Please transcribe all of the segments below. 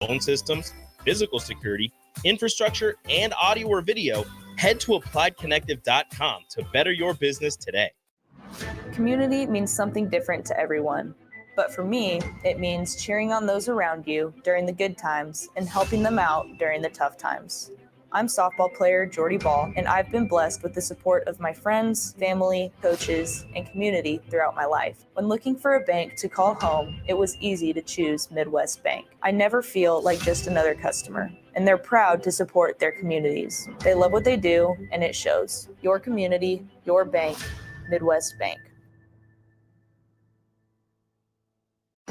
phone systems, physical security, infrastructure, and audio or video, head to appliedconnective.com to better your business today. Community means something different to everyone. But for me, it means cheering on those around you during the good times and helping them out during the tough times. I'm softball player Jordy Ball, and I've been blessed with the support of my friends, family, coaches, and community throughout my life. When looking for a bank to call home, it was easy to choose Midwest Bank. I never feel like just another customer, and they're proud to support their communities. They love what they do, and it shows. Your community, your bank, Midwest Bank.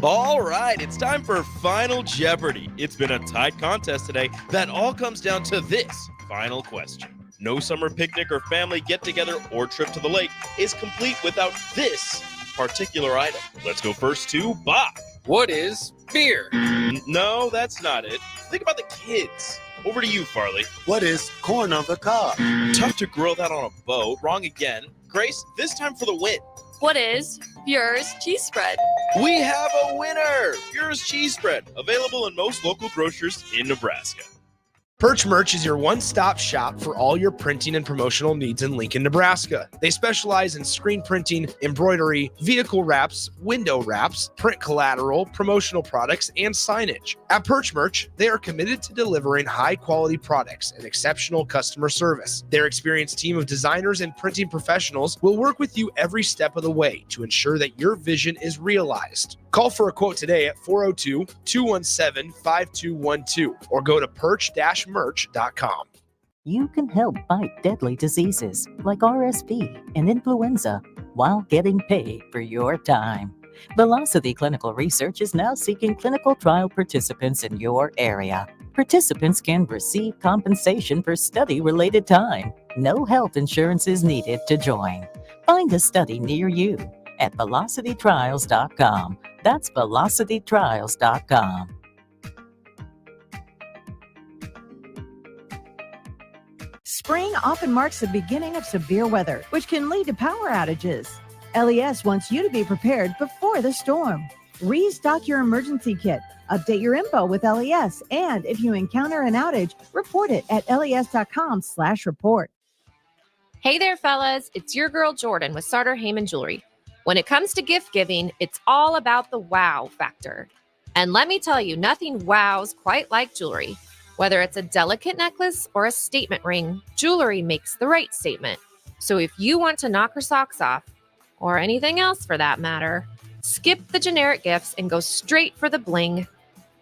All right, it's time for Final Jeopardy. It's been a tight contest today that all comes down to this final question. No summer picnic or family get-together or trip to the lake is complete without this particular item. Let's go first to Bob. What is beer? No, that's not it. Think about the kids. Over to you, Farley. What is corn on the cob? Tough to grill that on a boat. Wrong again. Grace, this time for the win. What is Bure's cheese spread? We have a winner! Bure's cheese spread, available in most local grocers in Nebraska. Perch Merch is your one-stop shop for all your printing and promotional needs in Lincoln, Nebraska. They specialize in screen printing, embroidery, vehicle wraps, window wraps, print collateral, promotional products, and signage. At Perch Merch, they are committed to delivering high-quality products and exceptional customer service. Their experienced team of designers and printing professionals will work with you every step of the way to ensure that your vision is realized. Call for a quote today at 402-217-5212 or go to perch-merch.com. You can help fight deadly diseases like RSV and influenza while getting paid for your time. Velocity Clinical Research is now seeking clinical trial participants in your area. Participants can receive compensation for study-related time. No health insurance is needed to join. Find a study near you at velocitytrials.com. That's velocitytrials.com. Spring often marks the beginning of severe weather, which can lead to power outages. LES wants you to be prepared before the storm. Restock your emergency kit, update your info with LES, and if you encounter an outage, report it at les.com/report. Hey there, fellas. It's your girl Jordan with Sartor Heyman Jewelry. When it comes to gift giving, it's all about the wow factor. And let me tell you, nothing wows quite like jewelry. Whether it's a delicate necklace or a statement ring, jewelry makes the right statement. So if you want to knock her socks off, or anything else for that matter, skip the generic gifts and go straight for the bling.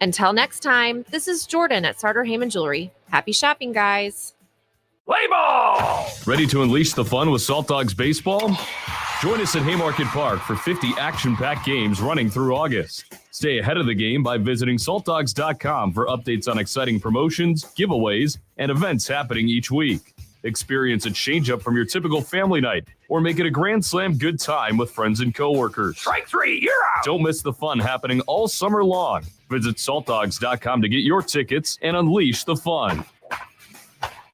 Until next time, this is Jordan at Sartor Heyman Jewelry. Happy shopping, guys. Play ball! Ready to unleash the fun with Salt Dogs Baseball? Join us at Haymarket Park for 50 action-packed games running through August. Stay ahead of the game by visiting saltdogs.com for updates on exciting promotions, giveaways, and events happening each week. Experience a change-up from your typical family night, or make it a Grand Slam good time with friends and coworkers. Strike three, you're out! Don't miss the fun happening all summer long. Visit saltdogs.com to get your tickets and unleash the fun.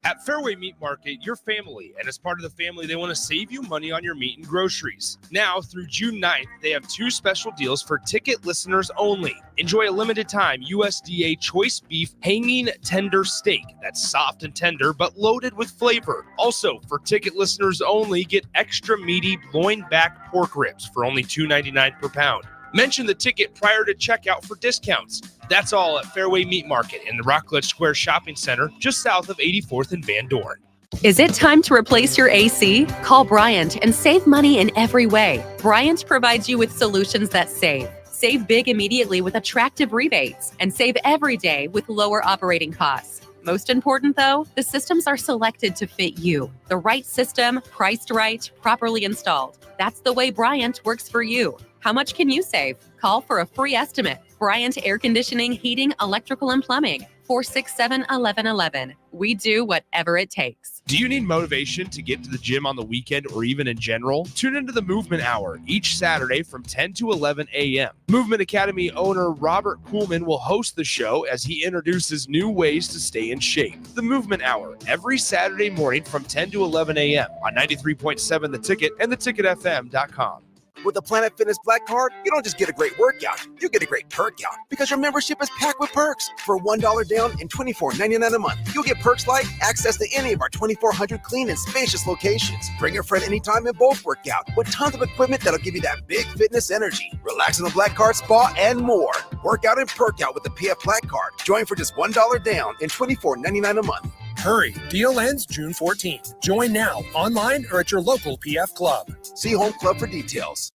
At Fairway Meat Market, your family, and as part of the family, they want to save you money on your meat and groceries. Now, through June 9th, they have two special deals for ticket listeners only. Enjoy a limited time USDA choice beef hanging tender steak that's soft and tender, but loaded with flavor. Also, for ticket listeners only, get extra meaty loin back pork ribs for only $2.99 per pound. Mention the ticket prior to checkout for discounts. That's all at Fairway Meat Market in the Rockledge Square Shopping Center, just south of 84th and Van Dorn. Is it time to replace your AC? Call Bryant and save money in every way. Bryant provides you with solutions that save. Save big immediately with attractive rebates, and save every day with lower operating costs. Most important, though, the systems are selected to fit you. The right system, priced right, properly installed. That's the way Bryant works for you. How much can you save? Call for a free estimate. Bryant Air Conditioning, Heating, Electrical, and Plumbing. 467-1111. We do whatever it takes. Do you need motivation to get to the gym on the weekend or even in general? Tune into the Movement Hour each Saturday from 10 to 11 a.m. Movement Academy owner Robert Kuhlman will host the show as he introduces new ways to stay in shape. The Movement Hour every Saturday morning from 10 to 11 a.m. on 93.7 The Ticket and theticketfm.com. With the Planet Fitness Black Card, you don't just get a great workout, you get a great perk out because your membership is packed with perks. For $1 down and $24.99 a month, you'll get perks like access to any of our 2,400 clean and spacious locations. Bring a friend anytime and both work out with tons of equipment that'll give you that big fitness energy. Relax in the Black Card spa and more. Work out and perk out with the PF Black Card. Join for just $1 down and $24.99 a month. Hurry, deal ends June 14th. Join now, online or at your local PF Club. See Home Club for details.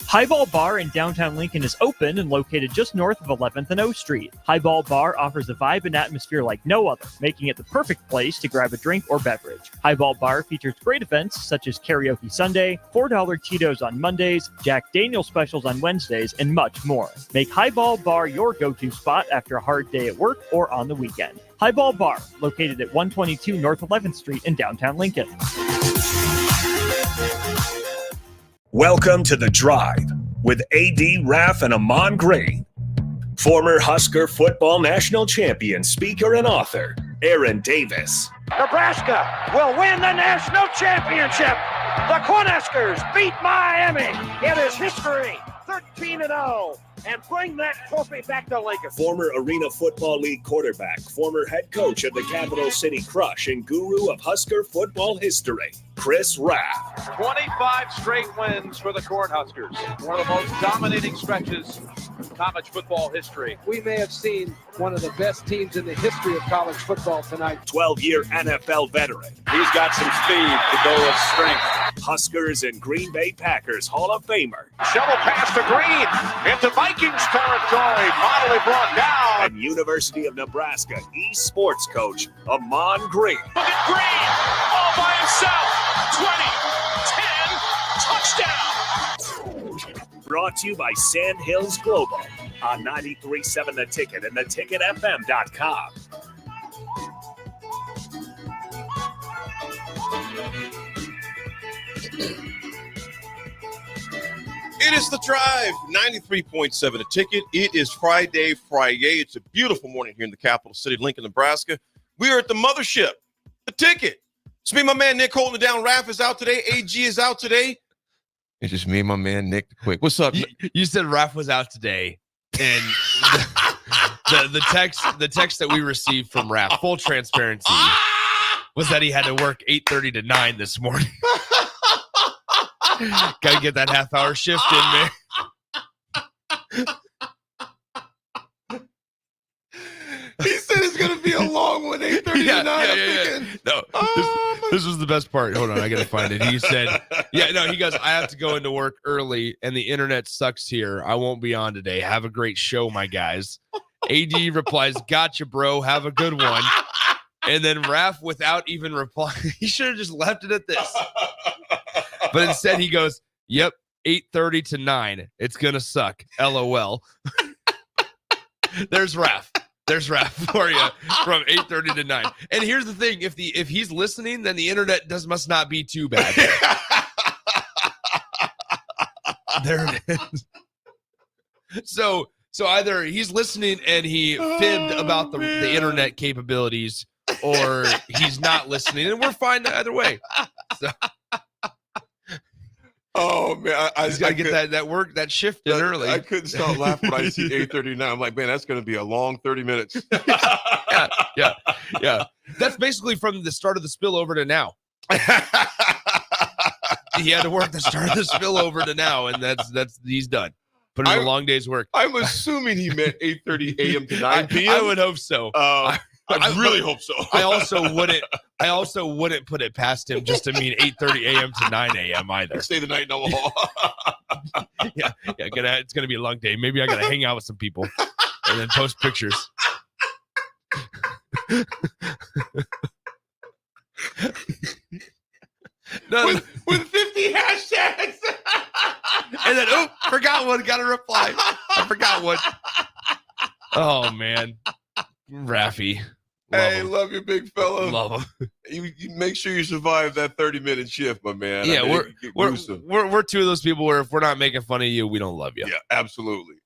Highball Bar in downtown Lincoln is open and located just north of 11th and O Street. Highball Bar offers a vibe and atmosphere like no other, making it the perfect place to grab a drink or beverage. Highball Bar features great events such as Karaoke Sunday, $4 Tito's on Mondays, Jack Daniel's specials on Wednesdays, and much more. Make Highball Bar your go-to spot after a hard day at work or on the weekend. Highball Bar, located at 122 North 11th Street in downtown Lincoln. Welcome to The Drive with AD Raff and Ahman Gray. Former Husker football national champion, speaker, and author, Aaron Davis. Nebraska will win the national championship. The Cornhuskers beat Miami. It is history, 13-0. And bring that trophy back to Lincoln. Former Arena Football League quarterback, former head coach of the Capital City Crush, and guru of Husker football history, Chris Raff. 25 straight wins for the Cornhuskers. One of the most dominating stretches in college football history. We may have seen one of the best teams in the history of college football tonight. 12-year NFL veteran. He's got some speed to go with strength. Huskers and Green Bay Packers Hall of Famer. Shovel pass to Green into Vikings territory. Finally brought down. And University of Nebraska East sports coach, Ahman Gray. Look at Green all by himself. 20, 10, touchdown. Brought to you by Sand Hills Global on 93.7 The Ticket and theticketfm.com. It is The Drive, 93.7 The Ticket. It is Friday. It's a beautiful morning here in the capital city of Lincoln, Nebraska. We are at the mothership, The Ticket. It's me, my man, Nick, holding it down. Raff is out today. AG is out today. It's just me and my man, Nick the Quick. What's up? You said Raff was out today, and the text that we received from Raff, full transparency, was that he had to work 8:30 to 9 this morning. Got to get that half-hour shift in, man. He said it's going to be a long one, 8:30 to 9. Yeah. No, this was the best part. Hold on, I got to find it. He said, he goes, I have to go into work early, and the internet sucks here. I won't be on today. Have a great show, my guys. AD replies, gotcha, bro. Have a good one. And then Raff, without even replying, he should have just left it at this. But instead he goes, yep, 8:30 to 9. It's going to suck. LOL. There's Raff for you from 8:30 to 9. And here's the thing. If he's listening, then the internet must not be too bad. There it is. So either he's listening and he fibbed about the internet capabilities, or he's not listening, and we're fine either way. So. Oh man, I got to get that shift in early. I couldn't stop laughing when I see 8:39. I'm like, man, that's going to be a long 30 minutes. Yeah. That's basically from the start of the spillover to now. He had to work the start of the spillover to now, and that's he's done. Put in a long day's work. I'm assuming he meant 8:30 a.m. to 9 p.m. I would hope so. I really hope so. I also wouldn't put it past him just to mean 8:30 a.m. to 9 a.m. either. Stay the night in Omaha. yeah. It's gonna be a long day. Maybe I gotta hang out with some people and then post pictures. with 50 hashtags. And then forgot one. Got a reply. I forgot one. Oh man, Raffy. Love you, big fella. Love him. You make sure you survive that 30-minute shift, my man. Yeah, we're two of those people where if we're not making fun of you, we don't love you. Yeah, absolutely.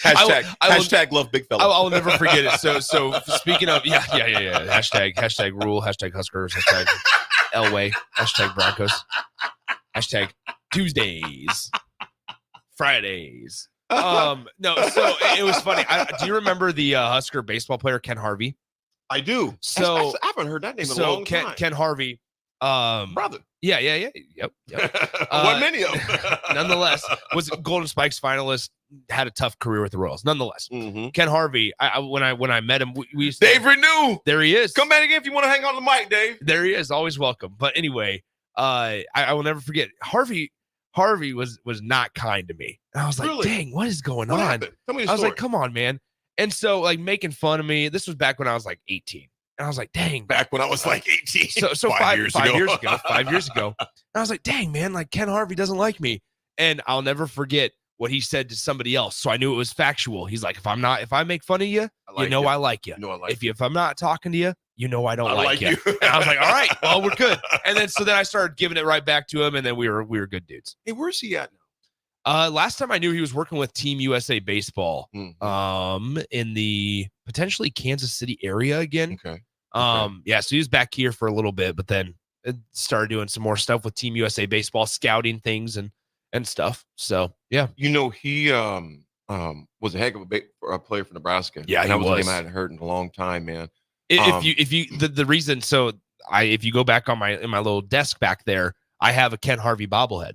Hashtag love big fella. I'll never forget it. So speaking of Hashtag rule. Hashtag Huskers. Hashtag Elway. Hashtag Broncos. Hashtag Tuesdays, Fridays. No, so it was funny. Do you remember the Husker baseball player Ken Harvey? I do. So I haven't heard that name in a long time. Ken Harvey, brother. Yeah. Yep. What many of them? Nonetheless, was Golden Spikes finalist. Had a tough career with the Royals. Nonetheless, Ken Harvey. When I met him, we used to, Dave Renew. There he is. Come back again if you want to hang on the mic, Dave. There he is. Always welcome. But anyway, I will never forget. Harvey was not kind to me. And I was like, Really? dang, what is going What on? happened? Tell me the I was story. like, come on, man. And so like making fun of me. This was back when I was like 18. And I was like, dang. Back when I was like 18. So 5 years ago. 5 years ago. And I was like, dang, man, like Ken Harvey doesn't like me. And I'll never forget what he said to somebody else. So I knew it was factual. He's like, if I make fun of you, I like you. If I'm not talking to you, you know I don't like you. And I was like, all right, well, we're good. And then I started giving it right back to him, and then we were good dudes. Hey, where's he at now? Last time I knew, he was working with Team USA Baseball, in the potentially Kansas City area again. Okay. Yeah, so he was back here for a little bit, but then started doing some more stuff with Team USA Baseball, scouting things and stuff. So yeah, he was a heck of a player for Nebraska. Yeah, and he that was a was. name I hadn't heard in a long time, man. If you the reason, so if you go back on my little desk back there, I have a Ken Harvey bobblehead.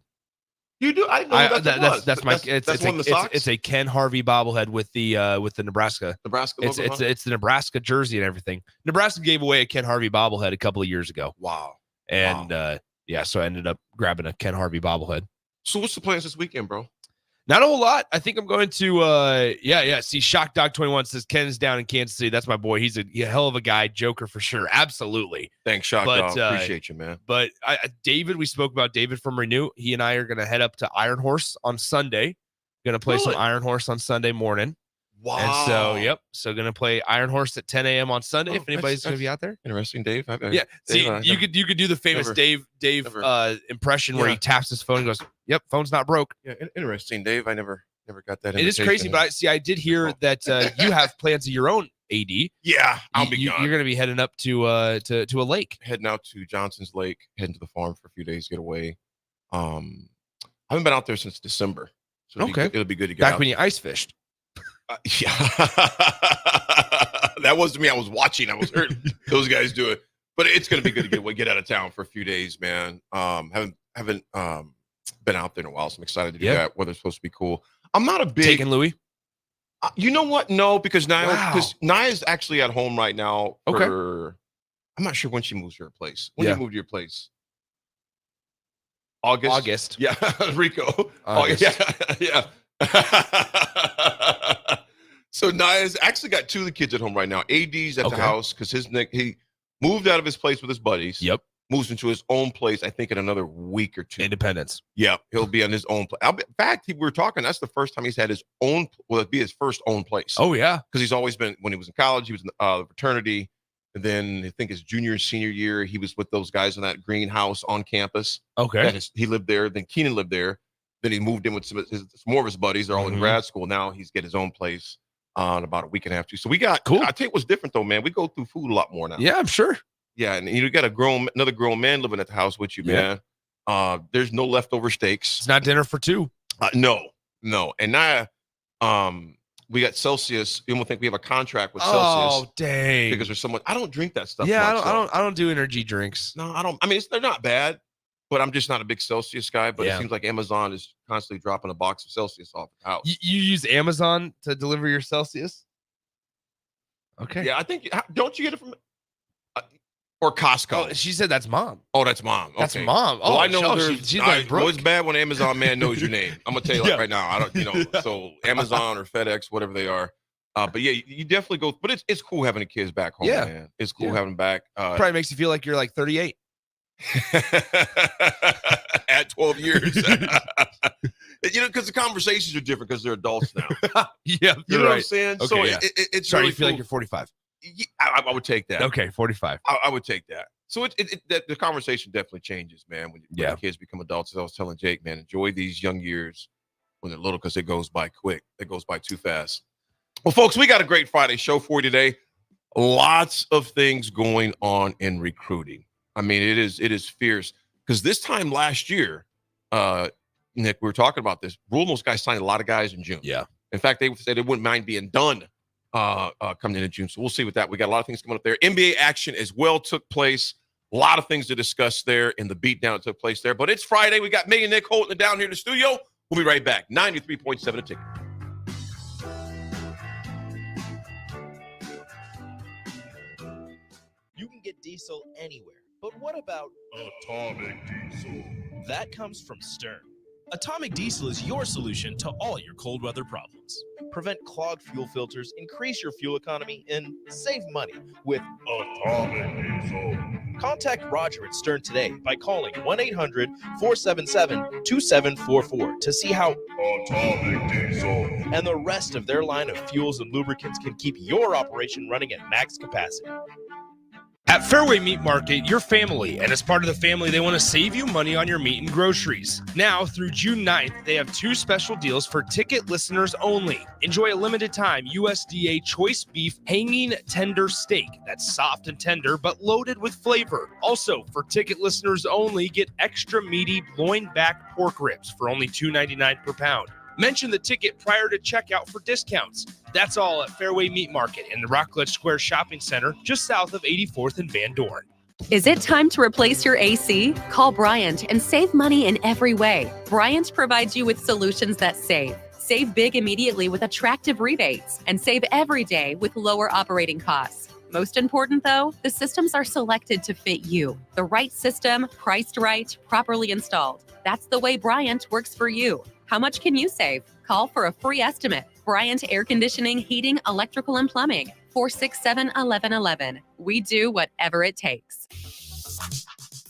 You do? I know It's a Ken Harvey bobblehead with the Nebraska logo. It's the Nebraska jersey and everything. Nebraska gave away a Ken Harvey bobblehead a couple of years ago. Wow. And so I ended up grabbing a Ken Harvey bobblehead. So what's the plans this weekend, bro? Not a whole lot. I think I'm going to see Shock Dog 21 says Ken's down in Kansas City. That's my boy. He's a hell of a guy, Joker for sure. Absolutely. Thanks, Shock Dog. Appreciate you, man. But David, we spoke about David from Renew. He and I are going to head up to Iron Horse on Sunday. Going to play some Iron Horse on Sunday morning. Wow. And so going to play Iron Horse at 10 a.m. on Sunday. If anybody's going to be out there. Interesting, Dave. You could do the famous Dave impression where he taps his phone and goes, "Yep, phone's not broke." Yeah, interesting, Dave. I never got that. It is crazy, but I did hear that you have plans of your own, AD. Yeah, I'll be gone. You're going to be heading up to a lake. Heading out to Johnson's Lake, heading to the farm for a few days, get away. I haven't been out there since December. So it'll be good to get back out. When you ice fished. Yeah. That wasn't me. I was watching. I was hearing those guys do it. But it's going to be good to get out of town for a few days, man. Haven't been out there in a while, so I'm excited to do that. Weather's supposed to be cool. I'm not a big taking Louis. You know what? No, because Naya's actually at home right now. I'm not sure when she moves to her place. When did you move to your place? August. Yeah, Rico. August. Yeah. So Naya's actually got two of the kids at home right now. AD's at the house because he moved out of his place with his buddies. Yep. Moves into his own place, I think, in another week or two. Independence. Yeah, he'll be on his own place. In fact, we were talking, that's the first time he's had his own, it'd be his first own place. Oh, yeah. Because he's always been, when he was in college, he was in the fraternity. And then I think his junior and senior year, he was with those guys in that greenhouse on campus. Okay. He lived there. Then Keenan lived there. Then he moved in with some more of his buddies. They're all in grad school. Now he's get his own place in about a week and a half, too. So we got, cool. I tell you what's different, though, man. We go through food a lot more now. Yeah, I'm sure. Yeah, and you got another grown man living at the house with you, man. There's no leftover steaks. It's not dinner for two. No. And now, we got Celsius. You don't think we have a contract with Celsius? Oh, dang! Because there's someone. I don't drink that stuff. Yeah, much, I don't do energy drinks. No, I don't. I mean, they're not bad, but I'm just not a big Celsius guy. But it seems like Amazon is constantly dropping a box of Celsius off the house. You use Amazon to deliver your Celsius? Okay. Yeah, I think. Don't you get it from? Or Costco. Oh, she said that's mom. Oh, that's mom. Okay. That's mom. Well, Oh, I know she's like Brooke. it's bad when an Amazon man knows your name. I'm gonna tell you right now. I don't, so Amazon or FedEx, whatever they are. But yeah, you definitely go. But it's cool having the kids back home, man. It's cool having them back. Probably makes you feel like you're like 38. At 12 years. Because the conversations are different because they're adults now. Yeah, you know what I'm saying? Okay, so it's really you feel like cool. you're 45. I would take that. Okay, 45. I would take that. So the conversation definitely changes, man. When the kids become adults, as I was telling Jake, man, enjoy these young years when they're little because it goes by quick. It goes by too fast. Well, folks, we got a great Friday show for you today. Lots of things going on in recruiting. I mean, it is fierce because this time last year, Nick, we were talking about this. Rule most guys signed a lot of guys in June. Yeah. In fact, they said they wouldn't mind being done coming into June. So we'll see with that. We got a lot of things coming up there. NBA action as well took place. A lot of things to discuss there in the beatdown that took place there. But it's Friday. We got me and Nick holding it down here in the studio. We'll be right back. 93.7 a ticket. You can get diesel anywhere. But what about Atomic Diesel? That comes from Stern. Atomic Diesel is your solution to all your cold weather problems. Prevent clogged fuel filters, increase your fuel economy, and save money with Atomic Diesel. Contact Roger at Stern today by calling 1-800-477-2744 to see how Atomic Diesel and the rest of their line of fuels and lubricants can keep your operation running at max capacity. At Fairway Meat Market, your family, and as part of the family, they want to save you money on your meat and groceries. Now, through June 9th, they have 2 special deals for ticket listeners only. Enjoy a limited time USDA choice beef hanging tender steak that's soft and tender, but loaded with flavor. Also, for ticket listeners only, get extra meaty loin back pork ribs for only $2.99 per pound. Mention the ticket prior to checkout for discounts. That's all at Fairway Meat Market in the Rockledge Square Shopping Center, just south of 84th and Van Dorn. Is it time to replace your AC? Call Bryant and save money in every way. Bryant provides you with solutions that save. Save big immediately with attractive rebates and save every day with lower operating costs. Most important, though, the systems are selected to fit you. The right system, priced right, properly installed. That's the way Bryant works for you. How much can you save? Call for a free estimate. Bryant Air Conditioning, Heating, Electrical, and Plumbing. 467-1111. We do whatever it takes.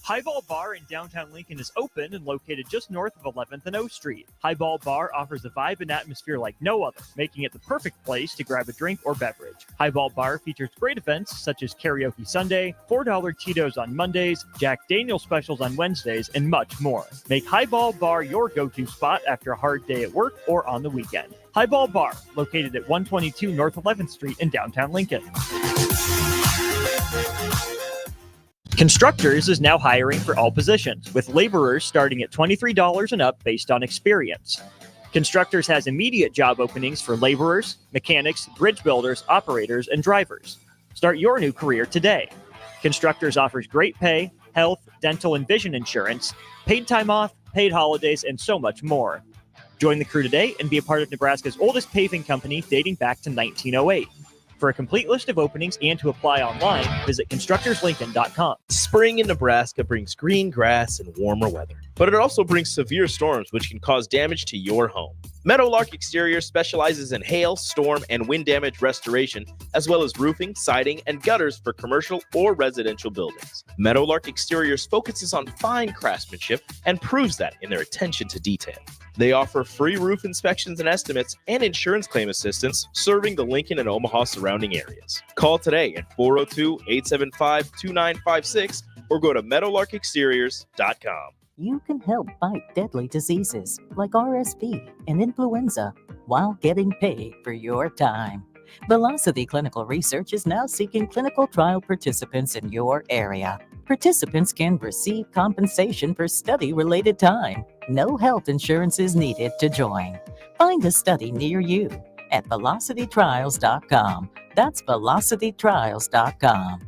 Highball Bar in downtown Lincoln is open and located just north of 11th and O Street. Highball Bar offers a vibe and atmosphere like no other, making it the perfect place to grab a drink or beverage. Highball Bar features great events such as Karaoke Sunday, $4 Tito's on Mondays, Jack Daniel's specials on Wednesdays, and much more. Make Highball Bar your go-to spot after a hard day at work or on the weekend. Highball Bar, located at 122 North 11th Street in downtown Lincoln. Constructors is now hiring for all positions, with laborers starting at $23 and up based on experience. Constructors has immediate job openings for laborers, mechanics, bridge builders, operators, and drivers. Start your new career today. Constructors offers great pay, health, dental, and vision insurance, paid time off, paid holidays, and so much more. Join the crew today and be a part of Nebraska's oldest paving company dating back to 1908. For a complete list of openings and to apply online, visit constructorslincoln.com. Spring in Nebraska brings green grass and warmer weather, but it also brings severe storms which can cause damage to your home. Meadowlark Exterior specializes in hail, storm, and wind damage restoration, as well as roofing, siding, and gutters for commercial or residential buildings. Meadowlark Exteriors focuses on fine craftsmanship and proves that in their attention to detail. They offer free roof inspections and estimates and insurance claim assistance, serving the Lincoln and Omaha surrounding areas. Call today at 402-875-2956 or go to meadowlarkexteriors.com. You can help fight deadly diseases like RSV and influenza while getting paid for your time. Velocity Clinical Research is now seeking clinical trial participants in your area. Participants can receive compensation for study-related time. No health insurance is needed to join. Find a study near you at velocitytrials.com. That's velocitytrials.com.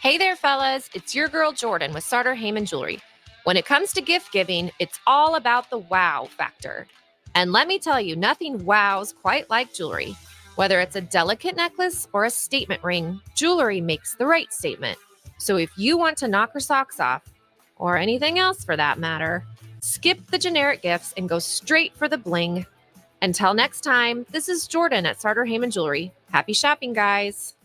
Hey there, fellas. It's your girl Jordan with Sartor Heyman Jewelry. When it comes to gift giving, it's all about the wow factor. And let me tell you, nothing wows quite like jewelry. Whether it's a delicate necklace or a statement ring, jewelry makes the right statement. So if you want to knock her socks off, or anything else for that matter, skip the generic gifts and go straight for the bling. Until next time, this is Jordan at Sartor Heyman Jewelry. Happy shopping, guys.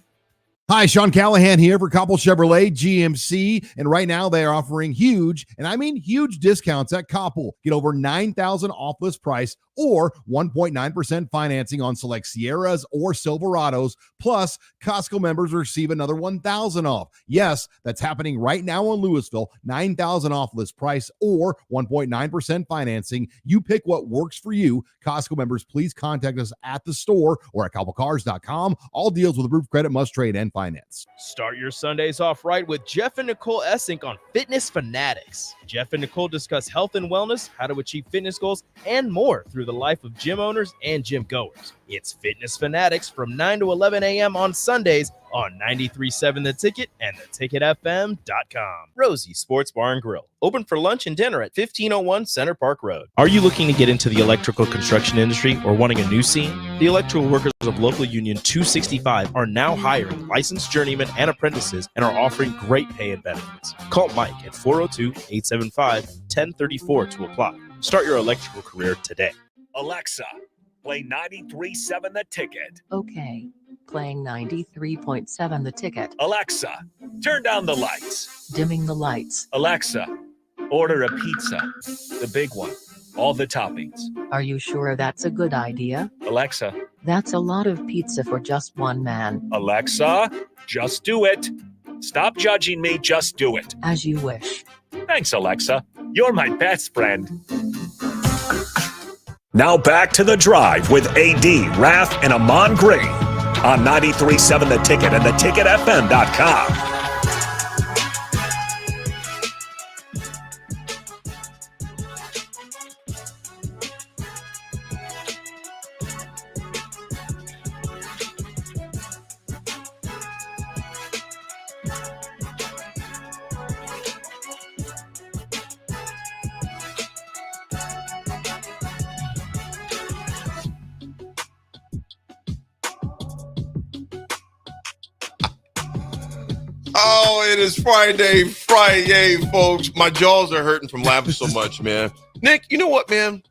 Hi, Sean Callahan here for Koppel Chevrolet GMC. And right now they are offering huge, and I mean huge discounts at Koppel. Get over $9,000 off list price or 1.9% financing on select Sierras or Silverados. Plus, Costco members receive another $1,000 off. Yes, that's happening right now in Louisville. $9,000 off list price or 1.9% financing. You pick what works for you. Costco members, please contact us at the store or at koppelcars.com. All deals with approved credit must trade and Finance. Start your Sundays off right with Jeff and Nicole Essink on Fitness Fanatics. Jeff and Nicole discuss health and wellness, how to achieve fitness goals, and more through the life of gym owners and gym goers. It's Fitness Fanatics from 9 to 11 a.m. on Sundays on 93.7 The Ticket and theticketfm.com. Rosie Sports Bar and Grill, open for lunch and dinner at 1501 Center Park Road. Are you looking to get into the electrical construction industry or wanting a new scene? The electrical workers of Local Union 265 are now hiring licensed journeymen and apprentices and are offering great pay and benefits. Call Mike at 402-875-1034 to apply. Start your electrical career today. Alexa, play 93.7 The Ticket. Okay, playing 93.7 The Ticket. Alexa, turn down the lights. Dimming the lights. Alexa, order a pizza. The big one. All the toppings. Are you sure that's a good idea? Alexa. That's a lot of pizza for just one man. Alexa, just do it. Stop judging me, just do it. As you wish. Thanks, Alexa. You're my best friend. Now back to The Drive with AD, Raff, and Ahman Green on 93.7 The Ticket and theticketfm.com. Oh, it is Friday, folks. My jaws are hurting from laughing so much, man. Nick, you know what, man?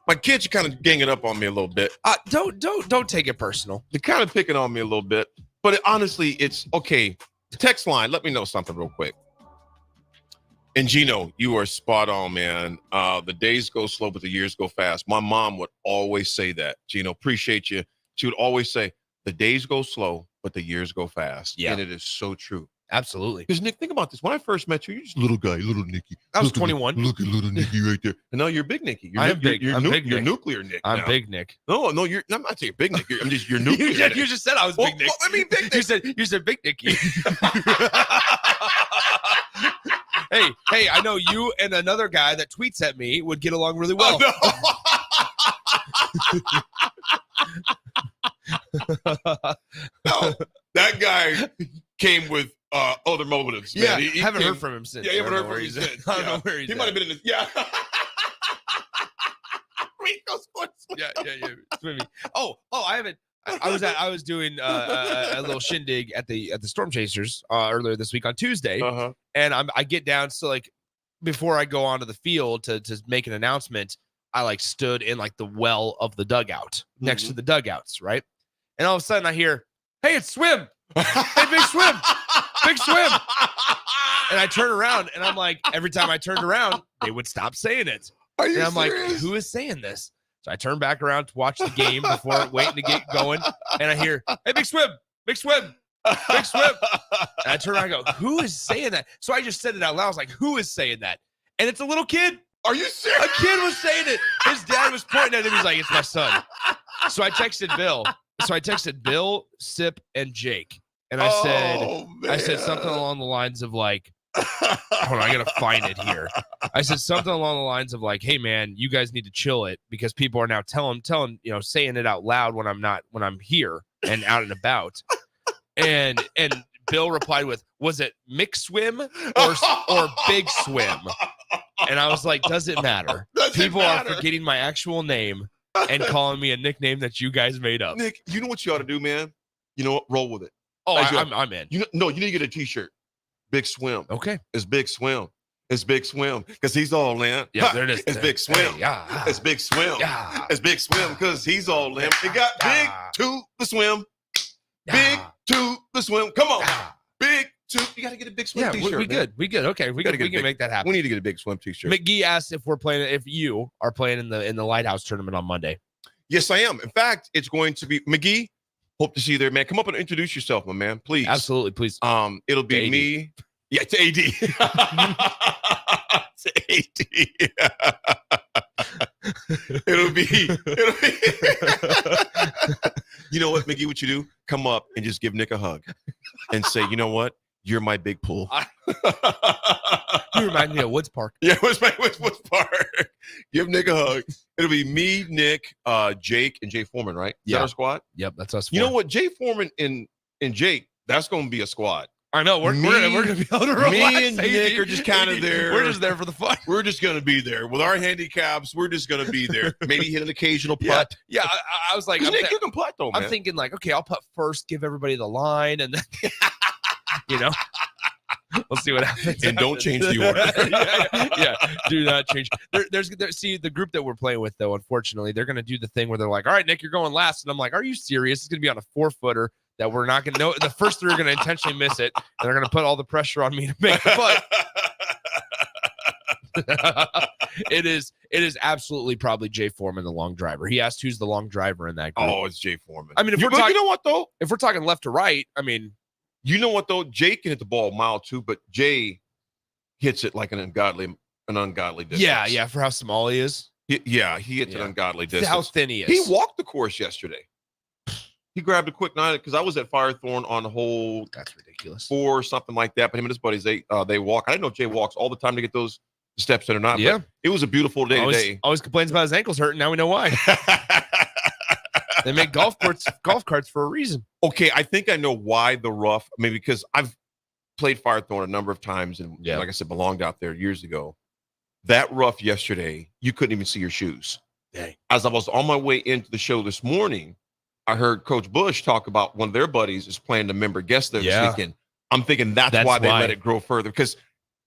My kids are kind of ganging up on me a little bit. Don't take it personal. They're kind of picking on me a little bit, but honestly, it's okay. Text line, let me know something real quick. And Gino, you are spot on, man. The days go slow, but the years go fast. My mom would always say that. Gino, appreciate you. She would always say, the days go slow, but the years go fast. Yeah. And it is so true. Absolutely. Because, Nick, think about this. When I first met you, you're just a little guy, little Nicky. I was 21. Look at little Nicky right there. And now you're big Nicky. I am big. You're, I'm big you're Nick. nuclear Nick. I'm now. big Nick. No, I'm not saying big Nick. I'm just, you're nuclear. You just said I was big Nick. Well, I mean, big Nick. You said big Nicky. Hey, I know you and another guy that tweets at me would get along really well. No, that guy came with other motives. Man. Yeah, He haven't came- heard from him since. Yeah, you haven't I heard don't from know him where since. I don't know where he's He might have been in this. Yeah. Yeah. Swimmy. Oh, I haven't. I was doing a little shindig at the Storm Chasers earlier this week on Tuesday, and I get down, so like before I go onto the field to make an announcement, I like stood in like the well of the dugout next to the dugouts, right? And all of a sudden I hear, "Hey, it's Swim! Hey, big Swim! Big Swim!" And I turn around, and I'm like, every time I turned around, they would stop saying it. Are you And I'm serious? like, who is saying this? So I turn back around to watch the game before waiting to get going. And I hear, "Hey, big Swim, big Swim, big Swim." And I turn around and go, who is saying that? So I just said it out loud. I was like, who is saying that? And it's a little kid. Are you serious? A kid was saying it. His dad was pointing at him. He's like, "It's my son." So I texted Bill, Sip, and Jake. And I said something along the lines of like, hold on, I gotta find it here. I said something along the lines of like, "Hey man, you guys need to chill it because people are now telling, saying it out loud when I'm here and out and about." And Bill replied with, "Was it Mix Swim or Big Swim?" And I was like, "Does it matter? People are forgetting my actual name and calling me a nickname that you guys made up." Nick, you know what you ought to do, man? You know what? Roll with it. Oh, I'm in. You need to get a T-shirt. Big Swim. Okay. It's Big Swim. It's Big Swim because he's all in. Yeah, there it is. It's Big Swim. Hey, yeah. It's Big Swim. Yeah. It's Big Swim because he's all in. It got big to the swim. Big to the swim. Come on. Big to. You got to get a Big Swim Yeah, T-shirt. we good. We good. Okay, we can make that happen. We need to get a Big Swim T-shirt. McGee asked if you are playing in the Lighthouse tournament on Monday. Yes, I am. In fact, it's going to be McGee. Hope to see you there, man. Come up and introduce yourself, my man, please. Absolutely, please. It'll be me. Yeah, to AD. To AD. It'll be You know what, Mickey? What you do? Come up and just give Nick a hug and say, you know what? You're my big pool. You remind me of Woods Park. Yeah, Woods Park. Give Nick a hug. It'll be me, Nick, Jake, and Jay Foreman, right? Is that our squad? Yep, that's us. You know what? Jay Foreman and Jake, that's going to be a squad. I know. We're gonna be able to relax. Me and Nick are just kind of there. We're just there for the fun. We're just gonna be there with our handicaps. We're just gonna be there. Maybe hit an occasional putt. Yeah. I was like, Nick, you can putt though, man. I'm thinking like, okay, I'll putt first, give everybody the line, and then we'll see what happens. And don't change the order. yeah, do not change. See the group that we're playing with though. Unfortunately, they're gonna do the thing where they're like, all right, Nick, you're going last, and I'm like, are you serious? It's gonna be on a 4-footer. That we're not going to know. The first 3 are going to intentionally miss it. And they're going to put all the pressure on me to make the putt. It is absolutely probably Jay Foreman, the long driver. He asked who's the long driver in that group. Oh, it's Jay Foreman. I mean, you know what though? If we're talking left to right, I mean, you know what though? Jay can hit the ball a mile too, but Jay hits it like an ungodly distance. Yeah, for how small he is. He hits an ungodly distance. How thin he is. He walked the course yesterday. He grabbed a quick 9 because I was at Firethorn on hole. That's ridiculous. 4 or something like that. But him and his buddies, they walk. I didn't know if Jay walks all the time to get those steps in or not. Yeah, but it was a beautiful day today. Always complains about his ankles hurting. Now we know why. They make golf carts for a reason. Okay, I think I know why the rough. I mean, because I've played Firethorn a number of times, and like I said, belonged out there years ago. That rough yesterday, you couldn't even see your shoes. Dang. As I was on my way into the show this morning, I heard Coach Bush talk about one of their buddies is playing the member guest there this weekend. I'm thinking that's why they let it grow further. Because,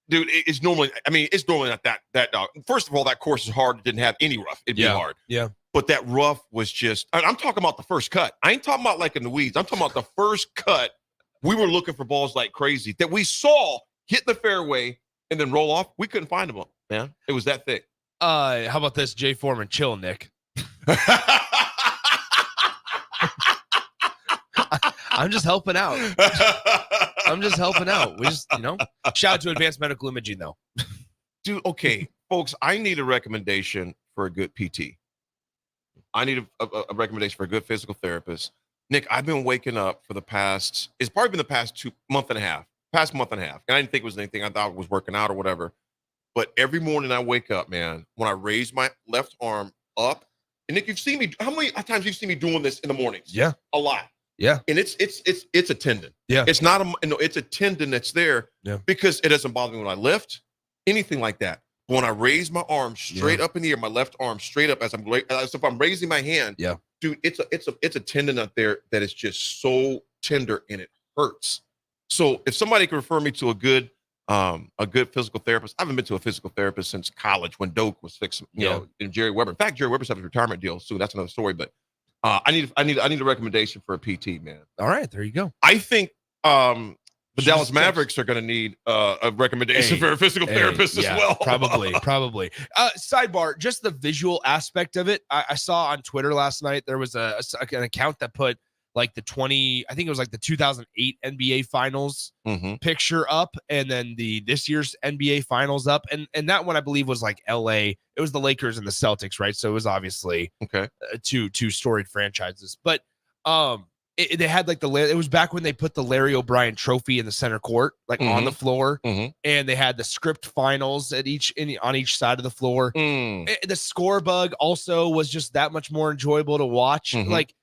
dude, it's normally not that dog. First of all, that course is hard. It didn't have any rough. It'd be hard. Yeah. But that rough was just, I'm talking about the first cut. I ain't talking about like in the weeds. I'm talking about the first cut. We were looking for balls like crazy that we saw hit the fairway and then roll off. We couldn't find them, man. It was that thick. How about this, Jay Foreman? Chill, Nick. I'm just helping out. We just, shout out to Advanced Medical Imaging, though. Dude, okay, folks, I need a recommendation for a good PT. I need a recommendation for a good physical therapist. Nick, I've been waking up for it's probably been the past month and a half. And I didn't think it was anything. I thought it was working out or whatever. But every morning I wake up, man, when I raise my left arm up, and Nick, you've seen me, how many times you've seen me doing this in the mornings? Yeah. A lot. Yeah. And it's a tendon. Yeah. It's not it's a tendon that's there because it doesn't bother me when I lift, anything like that. But when I raise my arm straight up in the air, my left arm straight up as if I'm raising my hand, dude, it's a tendon out there that is just so tender and it hurts. So if somebody can refer me to a good physical therapist, I haven't been to a physical therapist since college when Doak was fixing, and Jerry Weber. In fact, Jerry Weber's having a retirement deal soon. That's another story, but I need a recommendation for a PT, man. All right, there you go. I think the Dallas Mavericks are going to need a recommendation for a physical therapist as well. Probably. Sidebar, just the visual aspect of it. I saw on Twitter last night there was an account that put like the 2008 NBA Finals picture up, and then this year's NBA Finals up, and that one I believe was like LA. It was the Lakers and the Celtics, right? So it was obviously two storied franchises, but they had like it was back when they put the Larry O'Brien Trophy in the center court, like on the floor, and they had the script finals on each side of the floor. The score bug also was just that much more enjoyable to watch. Like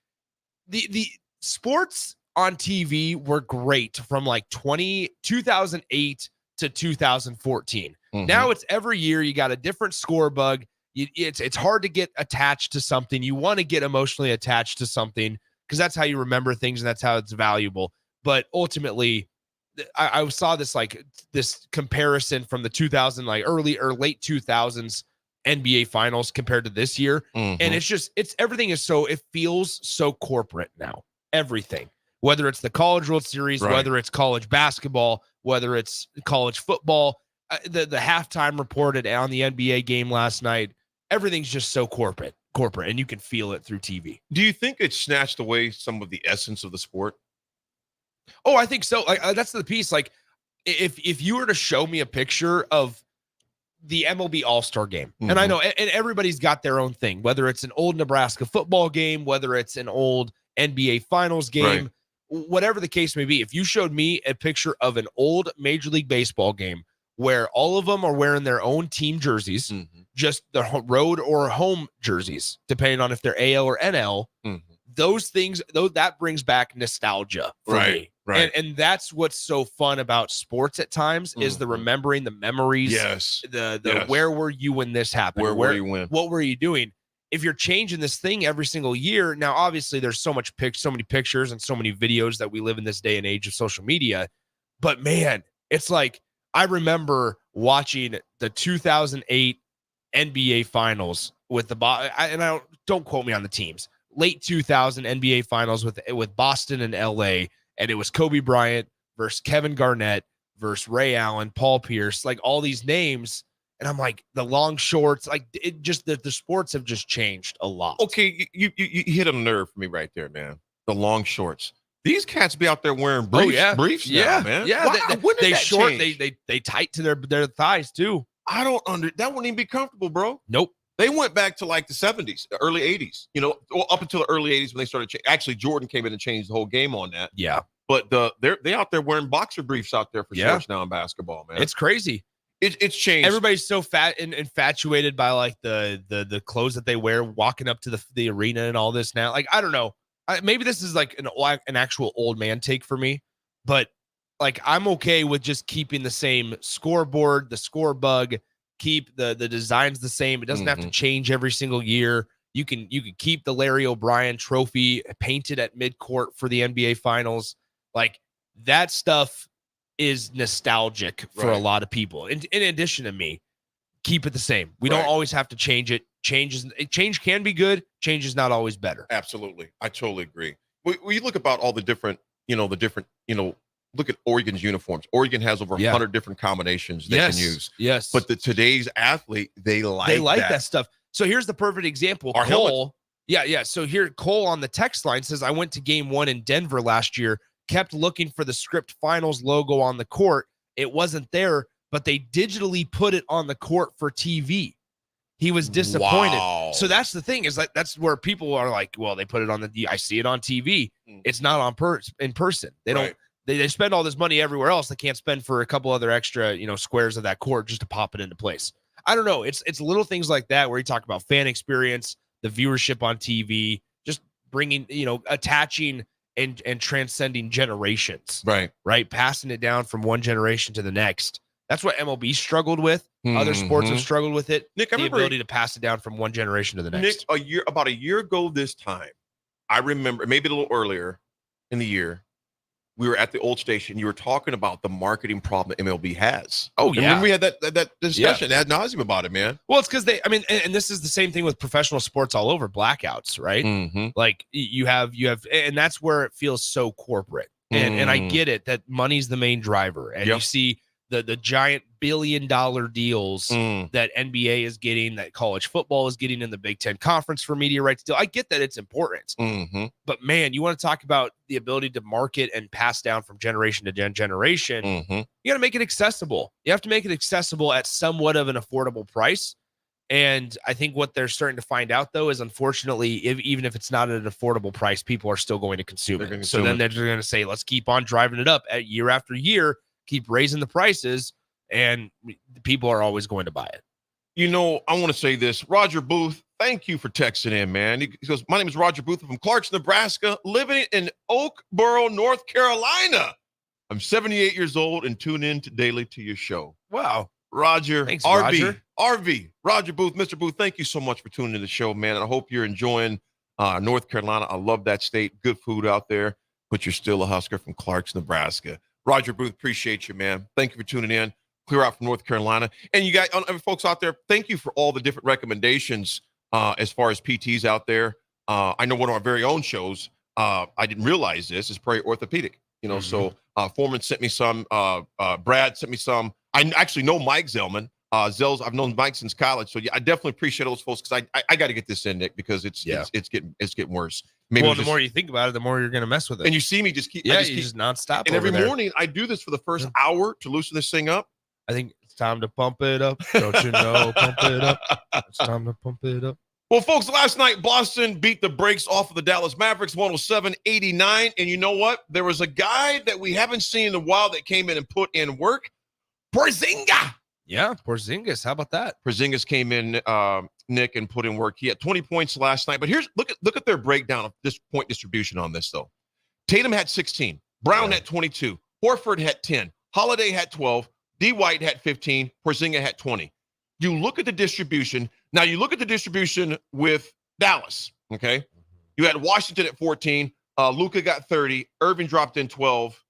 the sports on TV were great from like 2008 to 2014. Now it's every year you got a different score bug. It's hard to get attached to something. You want to get emotionally attached to something because that's how you remember things and that's how it's valuable. But ultimately, I saw this comparison from the 2000 early or late 2000s NBA Finals compared to this year, and everything is it feels so corporate now. Everything, whether it's the College World Series, whether it's college basketball, whether it's college football, the halftime reported on the NBA game last night, everything's just so corporate, and you can feel it through TV. Do you think it snatched away some of the essence of the sport? Oh, I think so. That's the piece. Like, if you were to show me a picture of the MLB All-Star game, and I know, and everybody's got their own thing, whether it's an old Nebraska football game, whether it's an old NBA Finals game, whatever the case may be. If you showed me a picture of an old Major League Baseball game where all of them are wearing their own team jerseys, just the road or home jerseys, depending on if they're AL or NL, those things, that brings back nostalgia for me. Right. And that's what's so fun about sports at times is the remembering the memories. Yes. The where were you when this happened? Where were you when? What were you doing? If you're changing this thing every single year, now obviously there's so many pictures and so many videos that we live in this day and age of social media. But man, it's like I remember watching the 2008 NBA Finals with the don't quote me on the teams. Late 2000 NBA Finals with Boston and LA, and it was Kobe Bryant versus Kevin Garnett versus Ray Allen, Paul Pierce, like all these names. And I'm like, the long shorts, like it just the sports have just changed a lot. Okay, you hit a nerve for me right there, man. The long shorts. These cats be out there wearing briefs now, man. Yeah, When did they that short, change? they tight to their thighs too. I don't that wouldn't even be comfortable, bro. Nope. They went back to like the 70s, the early 80s, up until the early 80s when they started. Actually, Jordan came in and changed the whole game on that. Yeah. But they out there wearing boxer briefs out there for shorts now in basketball, man. It's crazy. It's changed. Everybody's so fat and infatuated by like the clothes that they wear walking up to the arena and all this now. Like, I don't know. Maybe this is like an actual old man take for me, but like I'm okay with just keeping the same scoreboard, the score bug, keep the designs the same. It doesn't have to change every single year. You can keep the Larry O'Brien trophy painted at midcourt for the NBA Finals. Like that stuff is nostalgic for a lot of people. In addition to me, keep it the same. We don't always have to change it. Change can be good. Change is not always better. Absolutely. I totally agree. When you look about all the different, look at Oregon's uniforms. Oregon has over 100 different combinations they can use. Yes. But today's athlete, they like that stuff. So here's the perfect example. Our Cole. Yeah. So here, Cole on the text line says, I went to game 1 in Denver last year, kept looking for the Script Finals logo on the court. It wasn't there, but they digitally put it on the court for TV. He was disappointed. Wow. So that's the thing is like, that's where people are like, well, they put it on I see it on TV. It's not on in person. They don't, they spend all this money everywhere else. They can't spend for a couple other extra, squares of that court just to pop it into place. I don't know. It's little things like that where you talk about fan experience, the viewership on TV, just bringing, attaching and transcending generations. Right. Passing it down from one generation to the next. That's what MLB struggled with. Other sports have struggled with it. Nick, I remember ability to pass it down from one generation to the next. Nick, about a year ago this time, I remember maybe a little earlier in the year, we were at the old station. You were talking about the marketing problem that MLB has. Oh, yeah. And we had that discussion ad nauseum about it, man. Well, it's because and this is the same thing with professional sports all over, blackouts, right? Like you have, and that's where it feels so corporate. And I get it that money's the main driver. And you see the giant billion-dollar deals that NBA is getting, that college football is getting in the Big Ten Conference for media rights deal. I get that it's important. But man, you want to talk about the ability to market and pass down from generation to generation. You got to make it accessible. You have to make it accessible at somewhat of an affordable price. And I think what they're starting to find out, though, is unfortunately, even if it's not at an affordable price, people are still going to consume it. So then they're going to say, let's keep on driving it up at year after year, keep raising the prices, and people are always going to buy it. I want to say this. Roger Booth, thank you for texting in, man. He goes, my name is Roger Booth. I'm from Clarkston, Nebraska, living in Oakboro, North Carolina. I'm 78 years old and tune in daily to your show. Wow. Roger. Thanks, Roger. Roger. Roger Booth. Mr. Booth, thank you so much for tuning in the show, man. And I hope you're enjoying North Carolina. I love that state. Good food out there, but you're still a Husker from Clarkston, Nebraska. Roger Booth, appreciate you, man. Thank you for tuning in. Clear out from North Carolina. And you guys, folks out there, thank you for all the different recommendations as far as PTs out there. I know one of our very own shows, I didn't realize this, is Prairie Orthopedic. So Foreman sent me some, Brad sent me some. I actually know Mike Zellman. I've known Mike since college. So yeah, I definitely appreciate those folks because I got to get this in, Nick, because it's getting worse. Maybe the more you think about it, the more you're going to mess with it. And you see me just keep, just nonstop. And every morning I do this for the first hour to loosen this thing up. I think it's time to pump it up. Don't you know? Pump it up. It's time to pump it up. Well, folks, last night, Boston beat the brakes off of the Dallas Mavericks 107-89. And you know what? There was a guy that we haven't seen in a while that came in and put in work. Porzingis. Yeah, Porzingis. How about that? Porzingis came in, Nick, and put in work. He had 20 points last night. But look at their breakdown of this point distribution on this, though. Tatum had 16. Brown had 22. Horford had 10. Holiday had 12. D. White had 15. Porzingis had 20. You look at the distribution. Now, you look at the distribution with Dallas, okay? You had Washington at 14. Luka got 30. Irving dropped in 12.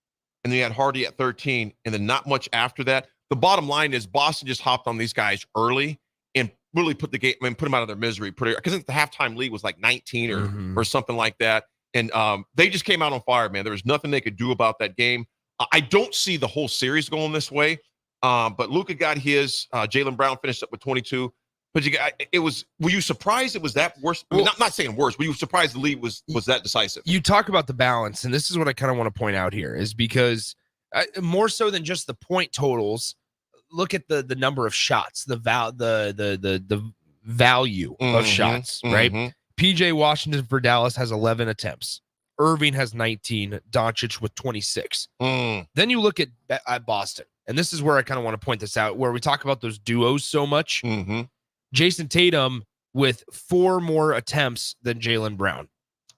And then you had Hardy at 13. And then not much after that. The bottom line is Boston just hopped on these guys early and really put them out of their misery. Because the halftime lead was like 19 or something like that. And they just came out on fire, man. There was nothing they could do about that game. I don't see the whole series going this way. But Luka got his. Jaylen Brown finished up with 22. But were you surprised it was that worse? I mean, not saying worse. Were you surprised the lead was that decisive? You talk about the balance, and this is what I kind of want to point out here is more so than just the point totals, look at the number of shots, the value of shots, right? PJ Washington for Dallas has 11 attempts. Irving has 19. Doncic with 26. Then you look at Boston, and this is where I kind of want to point this out, where we talk about those duos so much. Jason Tatum with 4 more attempts than Jaylen Brown.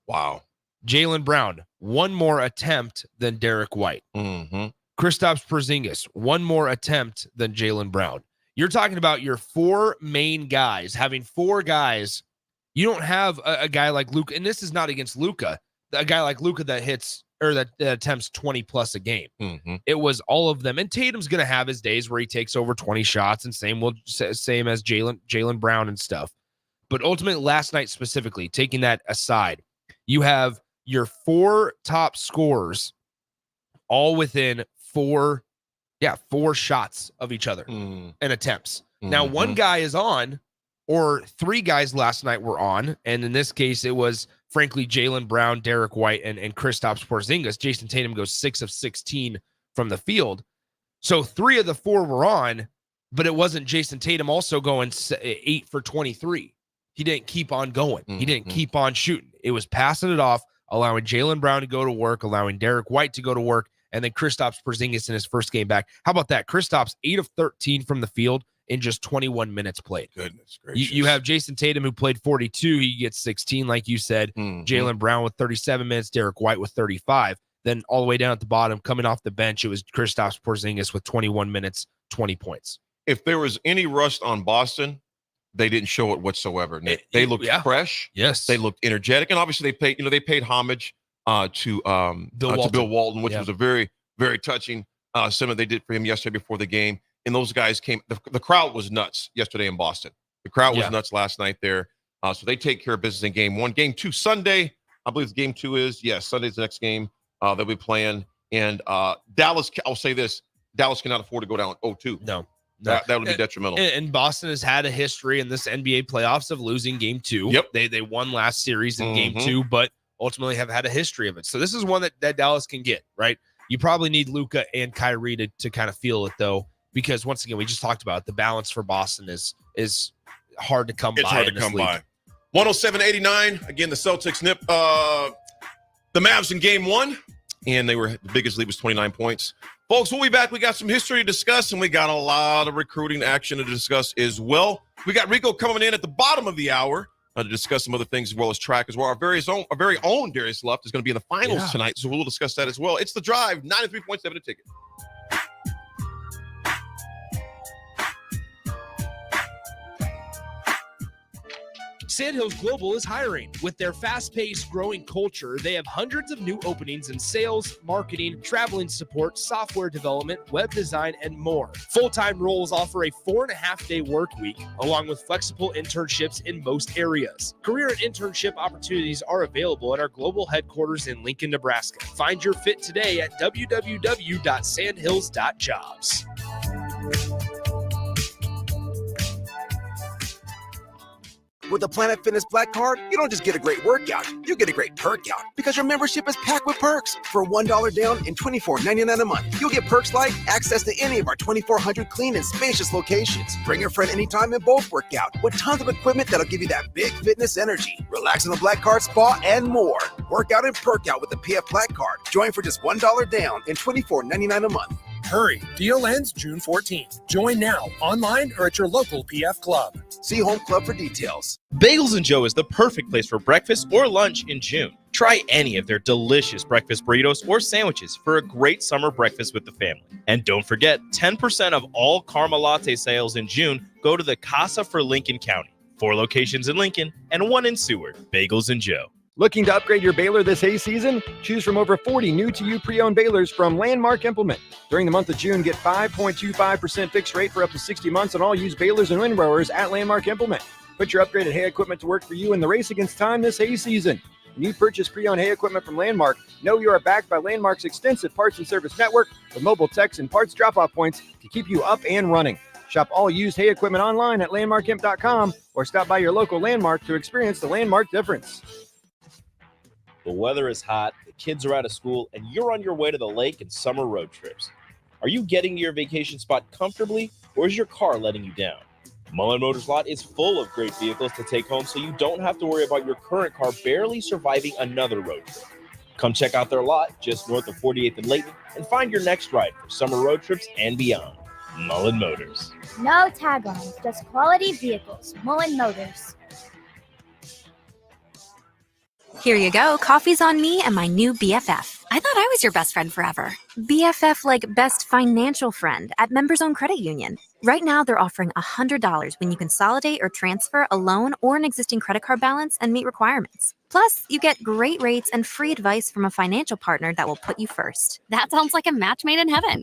Wow. Jaylen Brown, 1 more attempt than Derek White. Kristaps Porzingis, 1 more attempt than Jaylen Brown. You're talking about your 4 main guys, having 4 guys. You don't have a guy like Luka, and this is not against Luka, a guy like Luka that hits or that attempts 20 plus a game. It was all of them. And Tatum's going to have his days where he takes over 20 shots, and same as Jaylen Brown and stuff. But ultimately, last night specifically, taking that aside, you have your 4 top scorers all within 4 shots of each other and attempts. Now, 1 guy is on, or 3 guys last night were on, and in this case, it was, frankly, Jaylen Brown, Derek White, and Kristaps Porzingis. Jason Tatum goes 6 of 16 from the field. So 3 of the 4 were on, but it wasn't Jason Tatum also going 8 for 23. He didn't keep on going. He didn't keep on shooting. It was passing it off, allowing Jaylen Brown to go to work, allowing Derek White to go to work, and then Kristaps Porzingis in his first game back. How about that? Kristaps 8 of 13 from the field in just 21 minutes played. Goodness gracious. You have Jason Tatum, who played 42. He gets 16, like you said. Jaylen Brown with 37 minutes. Derek White with 35. Then all the way down at the bottom, coming off the bench, it was Kristaps Porzingis with 21 minutes, 20 points. If there was any rust on Boston, they didn't show it whatsoever. They looked fresh. Yes. They looked energetic. And obviously they paid homage to Bill Walton, which was a very, very touching sentiment they did for him yesterday before the game. And those guys came. The crowd was nuts yesterday in Boston. The crowd was nuts last night there. So they take care of business in game 1. Game 2 Sunday, I believe game 2 is Sunday's the next game they'll be playing. And Dallas, I'll say this: Dallas cannot afford to go down 0-2. No. That would be detrimental. And Boston has had a history in this NBA playoffs of losing game 2. Yep. They won last series in game 2, but ultimately have had a history of it. So this is one that Dallas can get, right? You probably need Luka and Kyrie to kind of feel it, though, because once again, we just talked about it, the balance for Boston is hard to come by. It's hard to come by. 107-89. Again, the Celtics nip the Mavs in game 1, and the biggest lead was 29 points. Folks, we'll be back. We got some history to discuss, and we got a lot of recruiting action to discuss as well. We got Rico coming in at the bottom of the hour to discuss some other things as well as track as well. Our very own Darius Luft is going to be in the finals tonight, so we'll discuss that as well. It's The Drive, 93.7 a ticket. Sandhills Global is hiring. With their fast-paced, growing culture, they have hundreds of new openings in sales, marketing, traveling support, software development, web design, and more. Full-time roles offer a 4.5-day work week, along with flexible internships in most areas. Career and internship opportunities are available at our global headquarters in Lincoln, Nebraska. Find your fit today at With the Planet Fitness Black Card, you don't just get a great workout, you get a great perk out because your membership is packed with perks. For $1 down and $24.99 a month, you'll get perks like access to any of our 2,400 clean and spacious locations. Bring your friend anytime and both work out with tons of equipment that'll give you that big fitness energy. Relax in the Black Card spa and more. Work out and perk out with the PF Black Card. Join for just $1 down and $24.99 a month. Hurry, deal ends June 14th. Join now, online or at your local PF Club. See Home Club for details. Bagels & Joe is the perfect place for breakfast or lunch in June. Try any of their delicious breakfast burritos or sandwiches for a great summer breakfast with the family. And don't forget, 10% of all caramel latte sales in June go to the Casa for Lincoln County. 4 locations in Lincoln and 1 in Seward. Bagels & Joe. Looking to upgrade your baler this hay season? Choose from over 40 new-to-you pre-owned balers from Landmark Implement. During the month of June, get 5.25% fixed rate for up to 60 months on all used balers and windrowers at Landmark Implement. Put your upgraded hay equipment to work for you in the race against time this hay season. When you purchase pre-owned hay equipment from Landmark, know you are backed by Landmark's extensive parts and service network with mobile techs and parts drop-off points to keep you up and running. Shop all used hay equipment online at landmarkimp.com or stop by your local Landmark to experience the Landmark difference. The weather is hot, the kids are out of school, and you're on your way to the lake and summer road trips. Are you getting to your vacation spot comfortably, or is your car letting you down? Mullen Motors Lot is full of great vehicles to take home, so you don't have to worry about your current car barely surviving another road trip. Come check out their lot just north of 48th and Layton and find your next ride for summer road trips and beyond. Mullen Motors. No taglines, just quality vehicles. Mullen Motors. Here you go. Coffee's on me and my new BFF. I thought I was your best friend forever. BFF like best financial friend at Members Own Credit Union. Right now, they're offering $100 when you consolidate or transfer a loan or an existing credit card balance and meet requirements. Plus, you get great rates and free advice from a financial partner that will put you first. That sounds like a match made in heaven.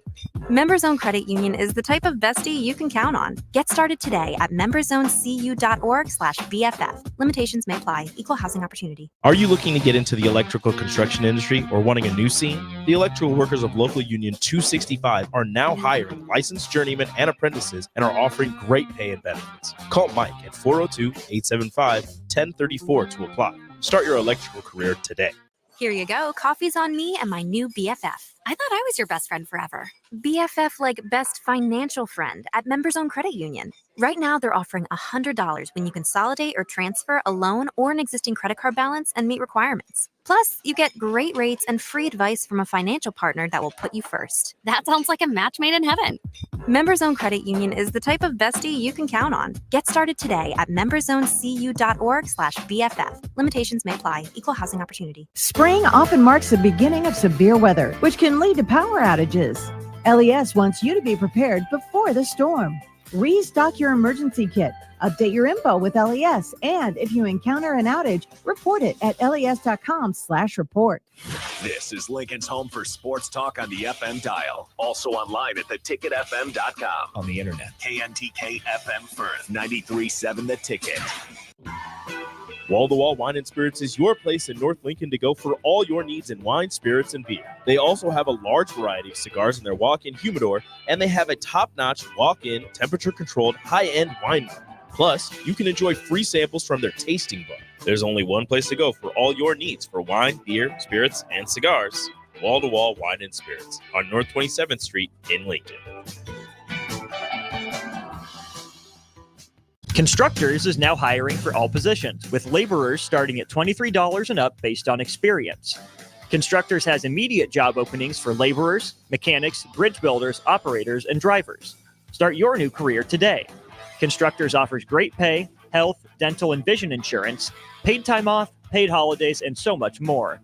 Members Own Credit Union is the type of bestie you can count on. Get started today at memberzonecu.org/BFF. Limitations may apply. Equal housing opportunity. Are you looking to get into the electrical construction industry or wanting a new scene? The electrical workers of Local Union 265 are now hiring licensed journeymen and apprentices and are offering great pay and benefits. Call Mike at 402-875-1034 to apply. Start your electrical career today. Here you go. Coffee's on me and my new BFF. I thought I was your best friend forever. BFF like best financial friend at Members Own Credit Union. Right now, they're offering $100 when you consolidate or transfer a loan or an existing credit card balance and meet requirements. Plus, you get great rates and free advice from a financial partner that will put you first. That sounds like a match made in heaven. Members Own Credit Union is the type of bestie you can count on. Get started today at memberzonecu.org/BFF. Limitations may apply. Equal housing opportunity. Spring often marks the beginning of severe weather, which can lead to power outages. LES wants you to be prepared before the storm. Restock your emergency kit, update your info with LES, and if you encounter an outage, report it at les.com/report. This is Lincoln's home for sports talk on the FM dial. Also online at theticketfm.com. On the internet. KNTK FM Firth, 93.7 The Ticket. Wall to Wall Wine and Spirits is your place in North Lincoln to go for all your needs in wine, spirits, and beer. They also have a large variety of cigars in their walk-in humidor, and they have a top-notch walk-in, temperature-controlled, high-end wine bar. Plus, you can enjoy free samples from their tasting bar. There's only one place to go for all your needs for wine, beer, spirits, and cigars. Wall to Wall Wine and Spirits on North 27th Street in Lincoln. Constructors is now hiring for all positions, with laborers starting at $23 and up based on experience. Constructors has immediate job openings for laborers, mechanics, bridge builders, operators, and drivers. Start your new career today. Constructors offers great pay, health, dental, and vision insurance, paid time off, paid holidays, and so much more.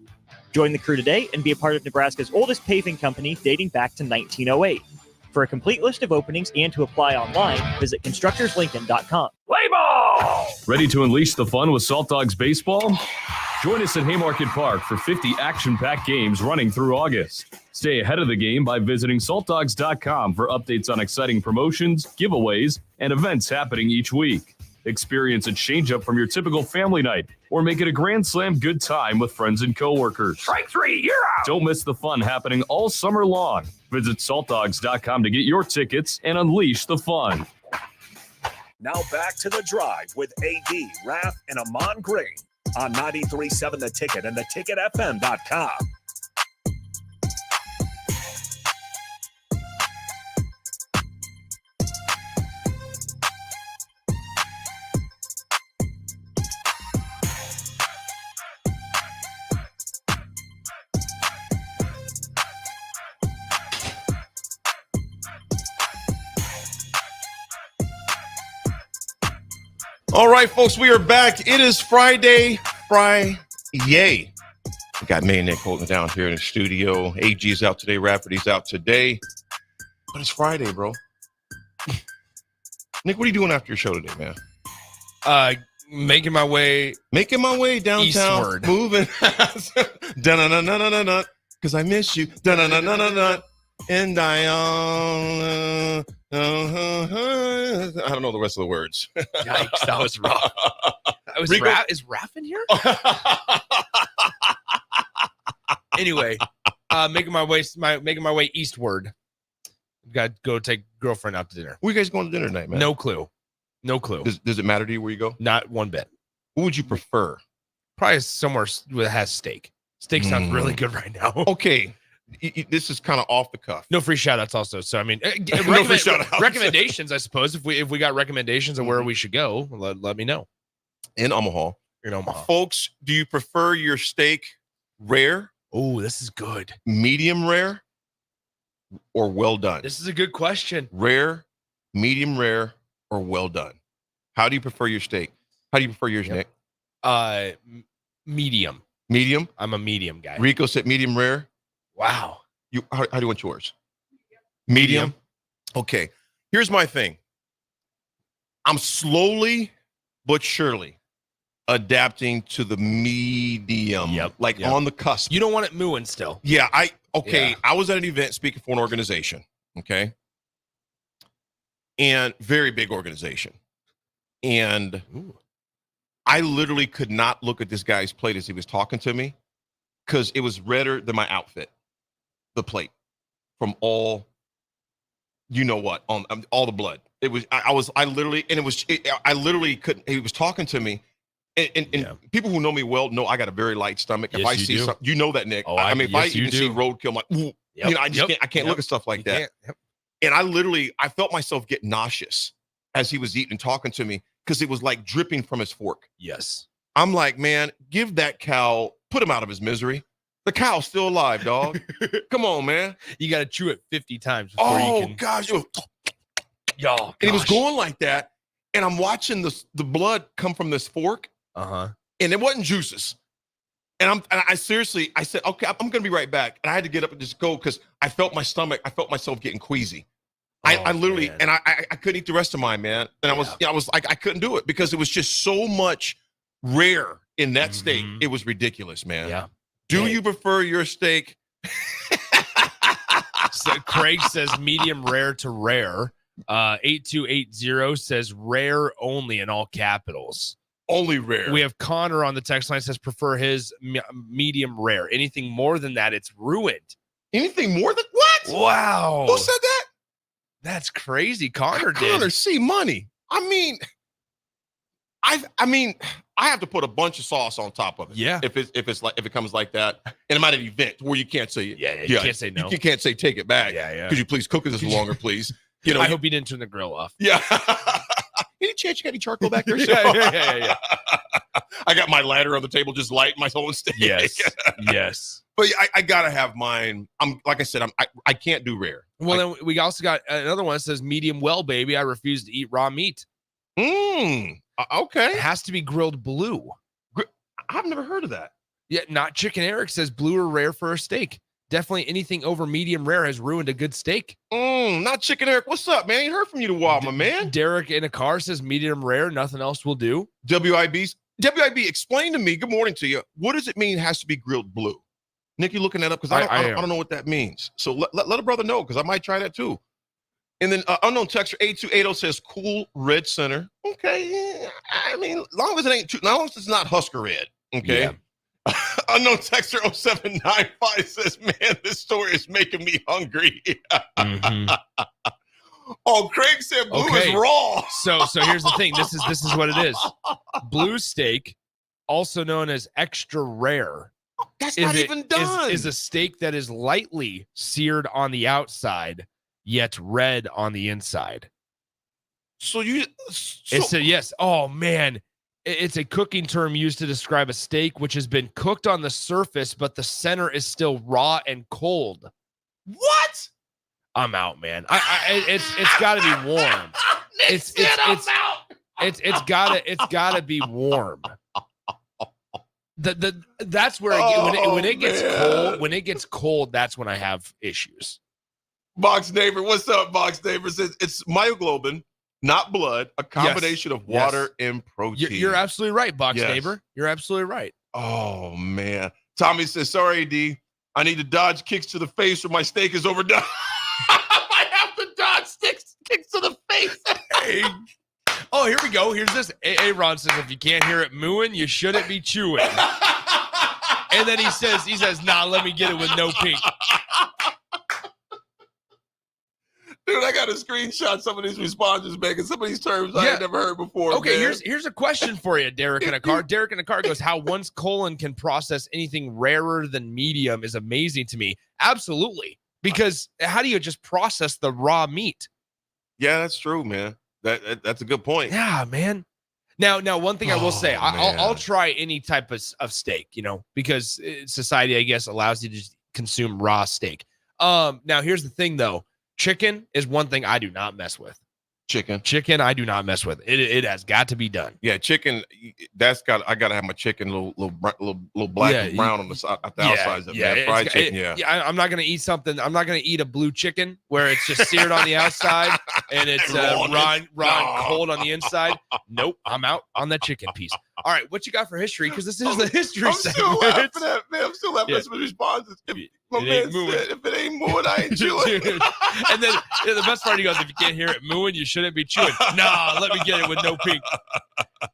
Join the crew today and be a part of Nebraska's oldest paving company dating back to 1908. For a complete list of openings and to apply online, visit constructorslincoln.com. Play ball! Ready to unleash the fun with Salt Dogs Baseball? Join us at Haymarket Park for 50 action-packed games running through August. Stay ahead of the game by visiting saltdogs.com for updates on exciting promotions, giveaways, and events happening each week. Experience a change-up from your typical family night, or make it a Grand Slam good time with friends and coworkers. Strike three, you're out. Don't miss the fun happening all summer long. Visit saltdogs.com to get your tickets and unleash the fun. Now back to The Drive with AD, Raff, and Ahman Green on 93.7 The Ticket and theticketfm.com. All right, folks, we are back. It is Friday. We got me and Nick holding it down here in the studio. AG's out today. Rafferty's out today. But it's Friday, bro. Nick, what are you doing after your show today, man? Making my way downtown. Eastward. Moving. Dun-dun-dun-dun-dun-dun. Because I miss you. Dun-dun-dun-dun-dun. And I don't know the rest of the words. Yikes, that was rough. Is Raff in here? Anyway, making my way eastward. Got to go take girlfriend out to dinner. Where you guys going to dinner tonight, man? No clue. Does it matter to you where you go? Not one bit. What would you prefer? Probably somewhere that has steak. Steak sounds really good right now. Okay. This is kind of off the cuff. No free shout outs also. So I mean, No free shout-outs. recommendations, I suppose. If we got recommendations of where we should go, let me know. In Omaha. Folks, do you prefer your steak rare? Oh, this is good. Medium rare or well done? This is a good question. Rare, medium rare, or well done? How do you prefer your steak? How do you prefer yours, Nick? Medium. Medium? I'm a medium guy. Rico said medium rare. Wow. How do you want yours? Medium. Okay. Here's my thing. I'm slowly but surely adapting to the medium. Yep. On the cusp. You don't want it mooing still. Yeah. I was at an event speaking for an organization. Okay. And very big organization. And I literally could not look at this guy's plate as he was talking to me because it was redder than my outfit. The plate from all, you know what, on all the blood. It was, I literally couldn't, he was talking to me and people who know me well know I got a very light stomach. If I see something, you know that, Nick. If I even see roadkill, I'm like, ooh, I can't look at stuff like that. And I felt myself get nauseous as he was eating and talking to me because it was like dripping from his fork. Yes. I'm like, man, give that cow, put him out of his misery. The cow's still alive, dog. Come on, man. You got to chew it 50 times before you can. Gosh. And it was going like that. And I'm watching the blood come from this fork. Uh-huh. And it wasn't juices. And I seriously, I said, okay, I'm going to be right back. And I had to get up and just go because I felt myself getting queasy. I literally, man. And I couldn't eat the rest of mine, man. And I was like, I couldn't do it because it was just so much rare in that steak. It was ridiculous, man. Yeah. Do you prefer your steak? So Craig says medium rare to rare. 8280 says rare only in all capitals. Only rare. We have Connor on the text line says prefer his medium rare. Anything more than that, it's ruined. Anything more than what? Wow. Who said that? That's crazy. Connor did. Connor, see money. I mean, I have to put a bunch of sauce on top of it. Yeah. If it comes like that, and it might have an event where you can't say you can't say no. You can't say take it back. Yeah. Could you please cook this longer, please? I hope you didn't turn the grill off. Yeah. Any chance you got any charcoal back there? Yeah. I got my ladder on the table, just lighting my own steak. Yes. But I gotta have mine. Like I said, I can't do rare. Well, then we also got another one that says medium well, baby. I refuse to eat raw meat. Okay. It has to be grilled blue. I've never heard of that. Yeah, not Chicken Eric says blue or rare for a steak. Definitely anything over medium rare has ruined a good steak. Not Chicken Eric. What's up, man? Ain't heard from you in a while, my man. Derek in a car says medium rare. Nothing else will do. WIB, explain to me. Good morning to you. What does it mean? It has to be grilled blue. Nick, you looking that up because I don't know what that means. So let a brother know because I might try that too. And then unknown texter 8280 says cool red center. Okay, I mean, as long as it ain't too, as long as it's not Husker red. Okay. Yeah. Unknown texter 0795 says, "Man, this story is making me hungry." Oh, Craig said blue is raw. So here's the thing. This is what it is. Blue steak, also known as extra rare. That's not even done. Is a steak that is lightly seared on the outside, yet red on the inside. It's a yes. Oh man. It's a cooking term used to describe a steak which has been cooked on the surface, but the center is still raw and cold. What? I'm out, man. It's got to be warm. It's got to be warm. That's where when it gets cold. When it gets cold, that's when I have issues. Box neighbor, what's up? Box neighbor says it's myoglobin, not blood, a combination of water and protein. You're absolutely right, Box neighbor. You're absolutely right. Oh man, Tommy says, "Sorry, AD, I need to dodge kicks to the face or my steak is overdone." I have to dodge kicks to the face. Hey. Oh, here we go. Here's this. Ron says, if you can't hear it mooing, you shouldn't be chewing. And then he says, nah, let me get it with no pink. Dude, I got to screenshot some of these responses, man, because some of these terms I had never heard before. Okay, man. here's a question for you, Derek in a car. Derek in a car goes, how one's colon can process anything rarer than medium is amazing to me. Absolutely. Because how do you just process the raw meat? Yeah, that's true, man. That's a good point. Yeah, man. Now, one thing I will say, I'll try any type of steak, because society, I guess, allows you to just consume raw steak. Now, here's the thing, though. Chicken is one thing I do not mess with. Chicken, I do not mess with. It has got to be done. Yeah, chicken. I gotta have my chicken little black and brown on the side, at the outside of it. Fried chicken. I'm not gonna eat something. I'm not gonna eat a blue chicken where it's just seared on the outside and it's raw and cold on the inside. Nope, I'm out on that chicken piece. All right, what you got for history? Because this is the history segment. I'm still laughing at, man. I'm still laughing at some of the responses. My man said, if it ain't mooing, I ain't chewing. And then the best part, he goes, if you can't hear it mooing, you shouldn't be chewing. Nah, let me get it with no pink.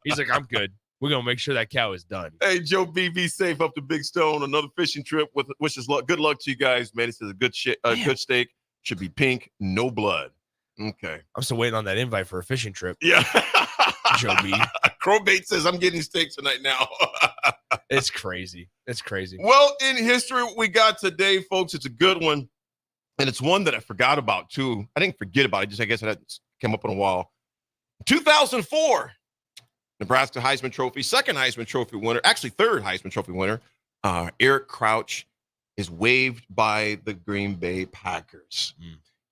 He's like, I'm good. We're going to make sure that cow is done. Hey, Joe B, be safe up to Big Stone. Another fishing trip. Wishes luck. Good luck to you guys, man. He says a good steak should be pink, no blood. Okay. I'm still waiting on that invite for a fishing trip. Yeah. Joe B. Crowbait says, I'm getting steak tonight now. It's crazy. It's crazy. Well, in history, what we got today, folks, it's a good one. And it's one that I forgot about, too. I didn't forget about it. I guess it hadn't come up in a while. 2004, Nebraska Heisman Trophy, second Heisman Trophy winner, actually third Heisman Trophy winner, Eric Crouch is waived by the Green Bay Packers.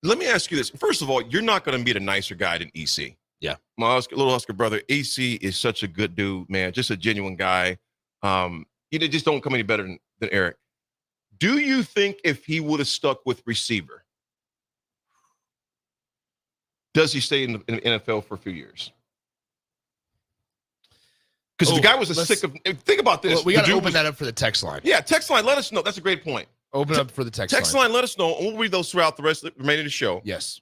Let me ask you this. First of all, you're not going to meet a nicer guy than EC. Yeah. My little Husker brother, EC is such a good dude, man. Just a genuine guy. You just don't come any better than Eric. Do you think if he would have stuck with receiver, does he stay in the NFL for a few years? Because the guy was sick of. Think about this. Well, we got to open that up for the text line. Yeah, text line. Let us know. That's a great point. Open up for the text line. Text line. Let us know. And we'll read those throughout the remaining of the show. Yes.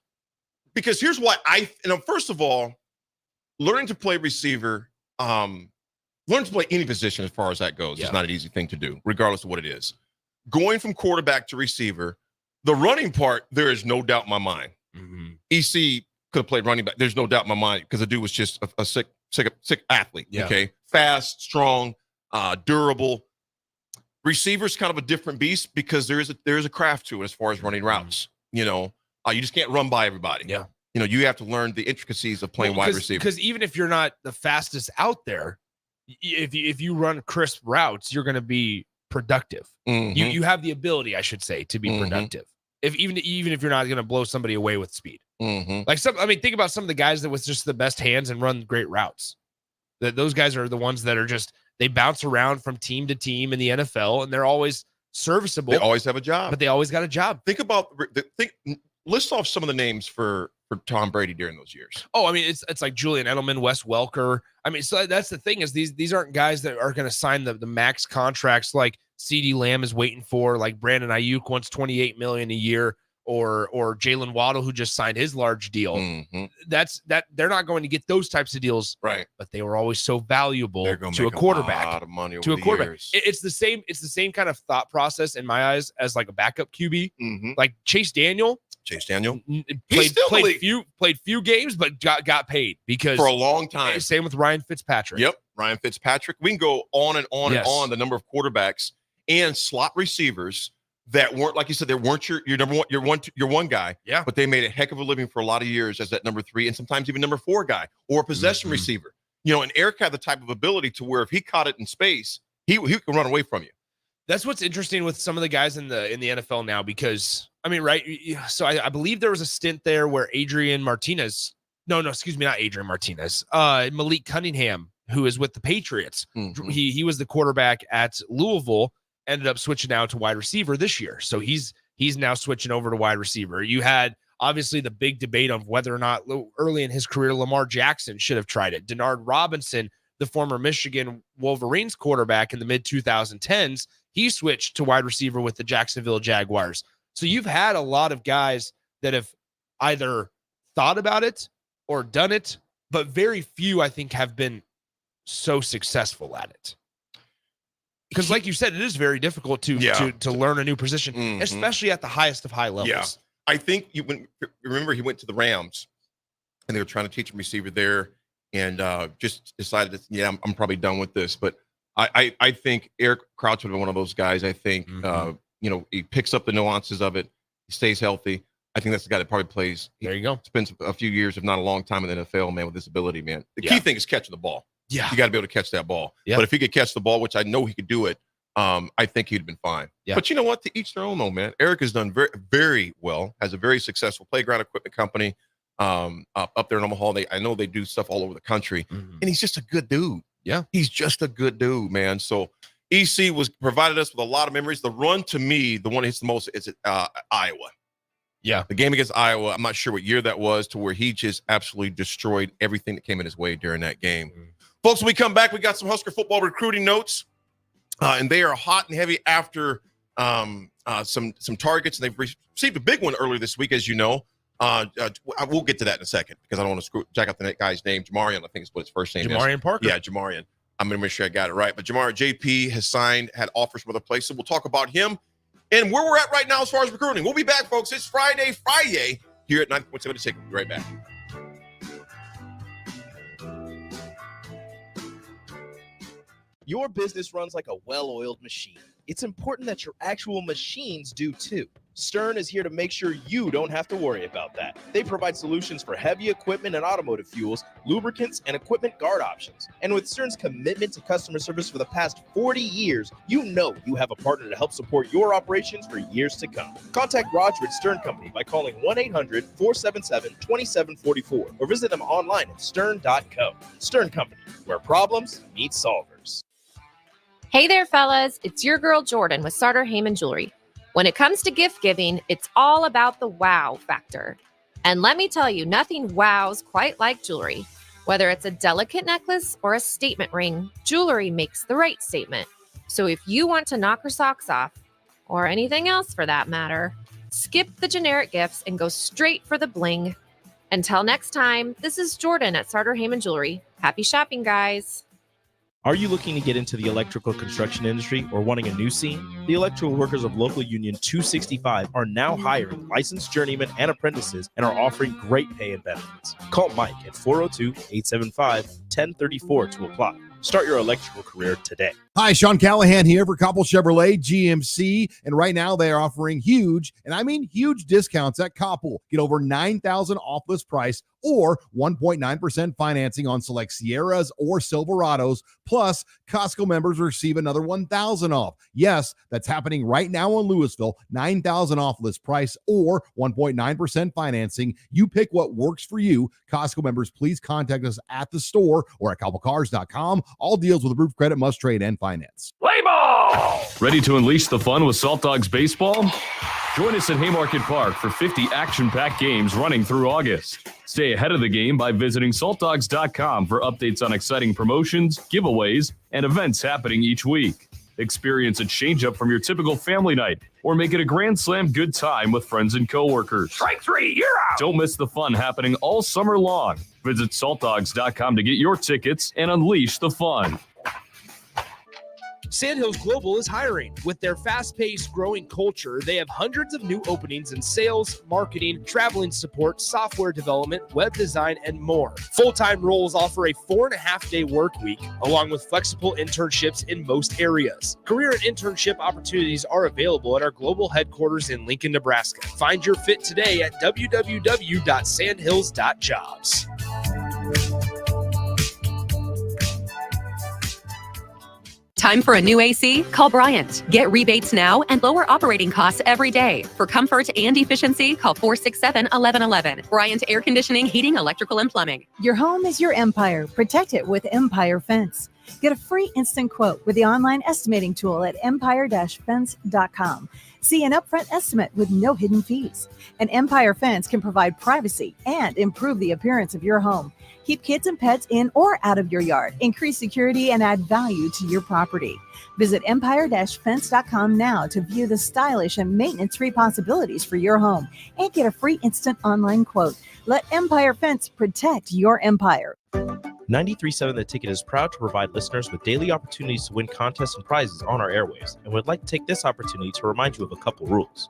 Because here's why first of all, learning to play receiver, learn to play any position as far as that goes. It's not an easy thing to do, regardless of what it is. Going from quarterback to receiver, the running part, there is no doubt in my mind. EC could have played running back. There's no doubt in my mind because the dude was just a sick athlete. Yeah. Okay, fast, strong, durable. Receiver's kind of a different beast because there is a craft to it as far as running routes. You just can't run by everybody. Yeah. You have to learn the intricacies of playing wide receiver. Because even if you're not the fastest out there, if you run crisp routes, you're going to be productive. You have the ability, I should say, to be productive. Even if you're not going to blow somebody away with speed. Think about some of the guys that with just the best hands and run great routes. Those guys are the ones that are just, they bounce around from team to team in the NFL, and they're always serviceable. They always have a job. But they always got a job. List off some of the names for Tom Brady during those years. Oh, I mean, it's like Julian Edelman, Wes Welker. I mean, so that's the thing is these aren't guys that are going to sign the max contracts like CeeDee Lamb is waiting for, like Brandon Ayuk wants $28 million a year, or Jalen Waddle who just signed his large deal. That's they're not going to get those types of deals, right? But they were always so valuable to a quarterback. A lot of money to a quarterback. It's the same kind of thought process in my eyes as like a backup QB. Like Chase Daniel Chase Daniel. Played few games, but got paid because for a long time. Same with Ryan Fitzpatrick. Yep, Ryan Fitzpatrick. We can go on and on Yes. and on the number of quarterbacks and slot receivers that weren't, like you said, they weren't your number one, your one guy. Yeah. But they made a heck of a living for a lot of years as that number 3 and sometimes even number 4 guy or a possession receiver. And Eric had the type of ability to where if he caught it in space, he can run away from you. That's what's interesting with some of the guys in the NFL now, because right. So I believe there was a stint there where Malik Cunningham, who is with the Patriots, he was the quarterback at Louisville, ended up switching out to wide receiver this year. So he's now switching over to wide receiver. You had obviously the big debate of whether or not early in his career Lamar Jackson should have tried it. Denard Robinson, the former Michigan Wolverines quarterback in the mid-2010s, he switched to wide receiver with the Jacksonville Jaguars. So you've had a lot of guys that have either thought about it or done it, but very few, I think, have been so successful at it. Because like you said, it is very difficult to learn a new position, especially at the highest of high levels. Yeah. I think remember he went to the Rams and they were trying to teach him receiver there and just decided that, I'm probably done with this. But I think Eric Crouch would have been one of those guys. I think, he picks up the nuances of it. He stays healthy. I think that's the guy that probably plays. There you go. Spends a few years, if not a long time in the NFL, man, with this ability, man. The key thing is catching the ball. Yeah. You got to be able to catch that ball. Yeah. But if he could catch the ball, which I know he could do it, I think he'd have been fine. Yeah. But you know what? To each their own, though, man. Eric has done very, very well, has a very successful playground equipment company up there in Omaha. I know they do stuff all over the country, and he's just a good dude. Yeah. He's just a good dude, man. So EC provided us with a lot of memories. The run, to me, the one that hits the most is Iowa. Yeah. The game against Iowa, I'm not sure what year that was, to where he just absolutely destroyed everything that came in his way during that game. Folks, when we come back, we got some Husker football recruiting notes, and they are hot and heavy after some targets, and they've received a big one earlier this week, as you know. We'll get to that in a second because I don't want to jack up the guy's name. Jamarian, I think is what his first name is. Jamarian Parker. Yeah, Jamarian. I'm going to make sure I got it right. But JP has had offers from other places. We'll talk about him and where we're at right now as far as recruiting. We'll be back, folks. It's Friday here at 9.7. We'll be right back. Your business runs like a well-oiled machine. It's important that your actual machines do too. Stern is here to make sure you don't have to worry about that. They provide solutions for heavy equipment and automotive fuels, lubricants, and equipment guard options. And with Stern's commitment to customer service for the past 40 years, you know you have a partner to help support your operations for years to come. Contact Roger at Stern Company by calling 1-800-477-2744 or visit them online at stern.co. Stern Company, where problems meet solvers. Hey there, fellas. It's your girl Jordan with Sartor Heyman Jewelry. When it comes to gift giving, it's all about the wow factor. And let me tell you, nothing wows quite like jewelry. Whether it's a delicate necklace or a statement ring, jewelry makes the right statement. So if you want to knock her socks off, or anything else for that matter, skip the generic gifts and go straight for the bling. Until next time, this is Jordan at Sartor Heyman Jewelry. Happy shopping, guys. Are you looking to get into the electrical construction industry or wanting a new scene? The electrical workers of Local Union 265 are now hiring licensed journeymen and apprentices and are offering great pay and benefits. Call Mike at 402-875-1034 to apply. Start your electrical career today. Hi, Sean Callahan here for Copple Chevrolet GMC, and right now they are offering huge, and I mean huge discounts at Copple. Get over $9,000 off list price or 1.9% financing on select Sierras or Silverados. Plus, Costco members receive another $1,000 off. Yes, that's happening right now in Louisville. $9,000 off list price or 1.9% financing. You pick what works for you. Costco members, please contact us at the store or at CoppleCars.com. All deals with approved credit must trade and finance. Play ball! Ready to unleash the fun with Salt Dogs Baseball? Join us at Haymarket Park for 50 action-packed games running through August. Stay ahead of the game by visiting saltdogs.com for updates on exciting promotions, giveaways, and events happening each week. Experience a change-up from your typical family night or make it a Grand Slam good time with friends and coworkers. Strike three, you're out. Don't miss the fun happening all summer long. Visit saltdogs.com to get your tickets and unleash the fun. Sandhills Global is hiring. With their fast-paced, growing culture, they have hundreds of new openings in sales, marketing, traveling support, software development, web design, and more. Full-time roles offer a 4.5-day work week, along with flexible internships in most areas. Career and internship opportunities are available at our global headquarters in Lincoln, Nebraska. Find your fit today at www.sandhills.jobs. Time for a new AC? Call Bryant. Get rebates now and lower operating costs every day. For comfort and efficiency, call 467-1111. Bryant Air Conditioning, Heating, Electrical, and Plumbing. Your home is your empire. Protect it with Empire Fence. Get a free instant quote with the online estimating tool at empire-fence.com. See an upfront estimate with no hidden fees. An Empire Fence can provide privacy and improve the appearance of your home. Keep kids and pets in or out of your yard. Increase security and add value to your property. Visit empire-fence.com now to view the stylish and maintenance-free possibilities for your home and get a free instant online quote. Let Empire Fence protect your empire. 93.7 The Ticket is proud to provide listeners with daily opportunities to win contests and prizes on our airwaves, and would like to take this opportunity to remind you of a couple rules.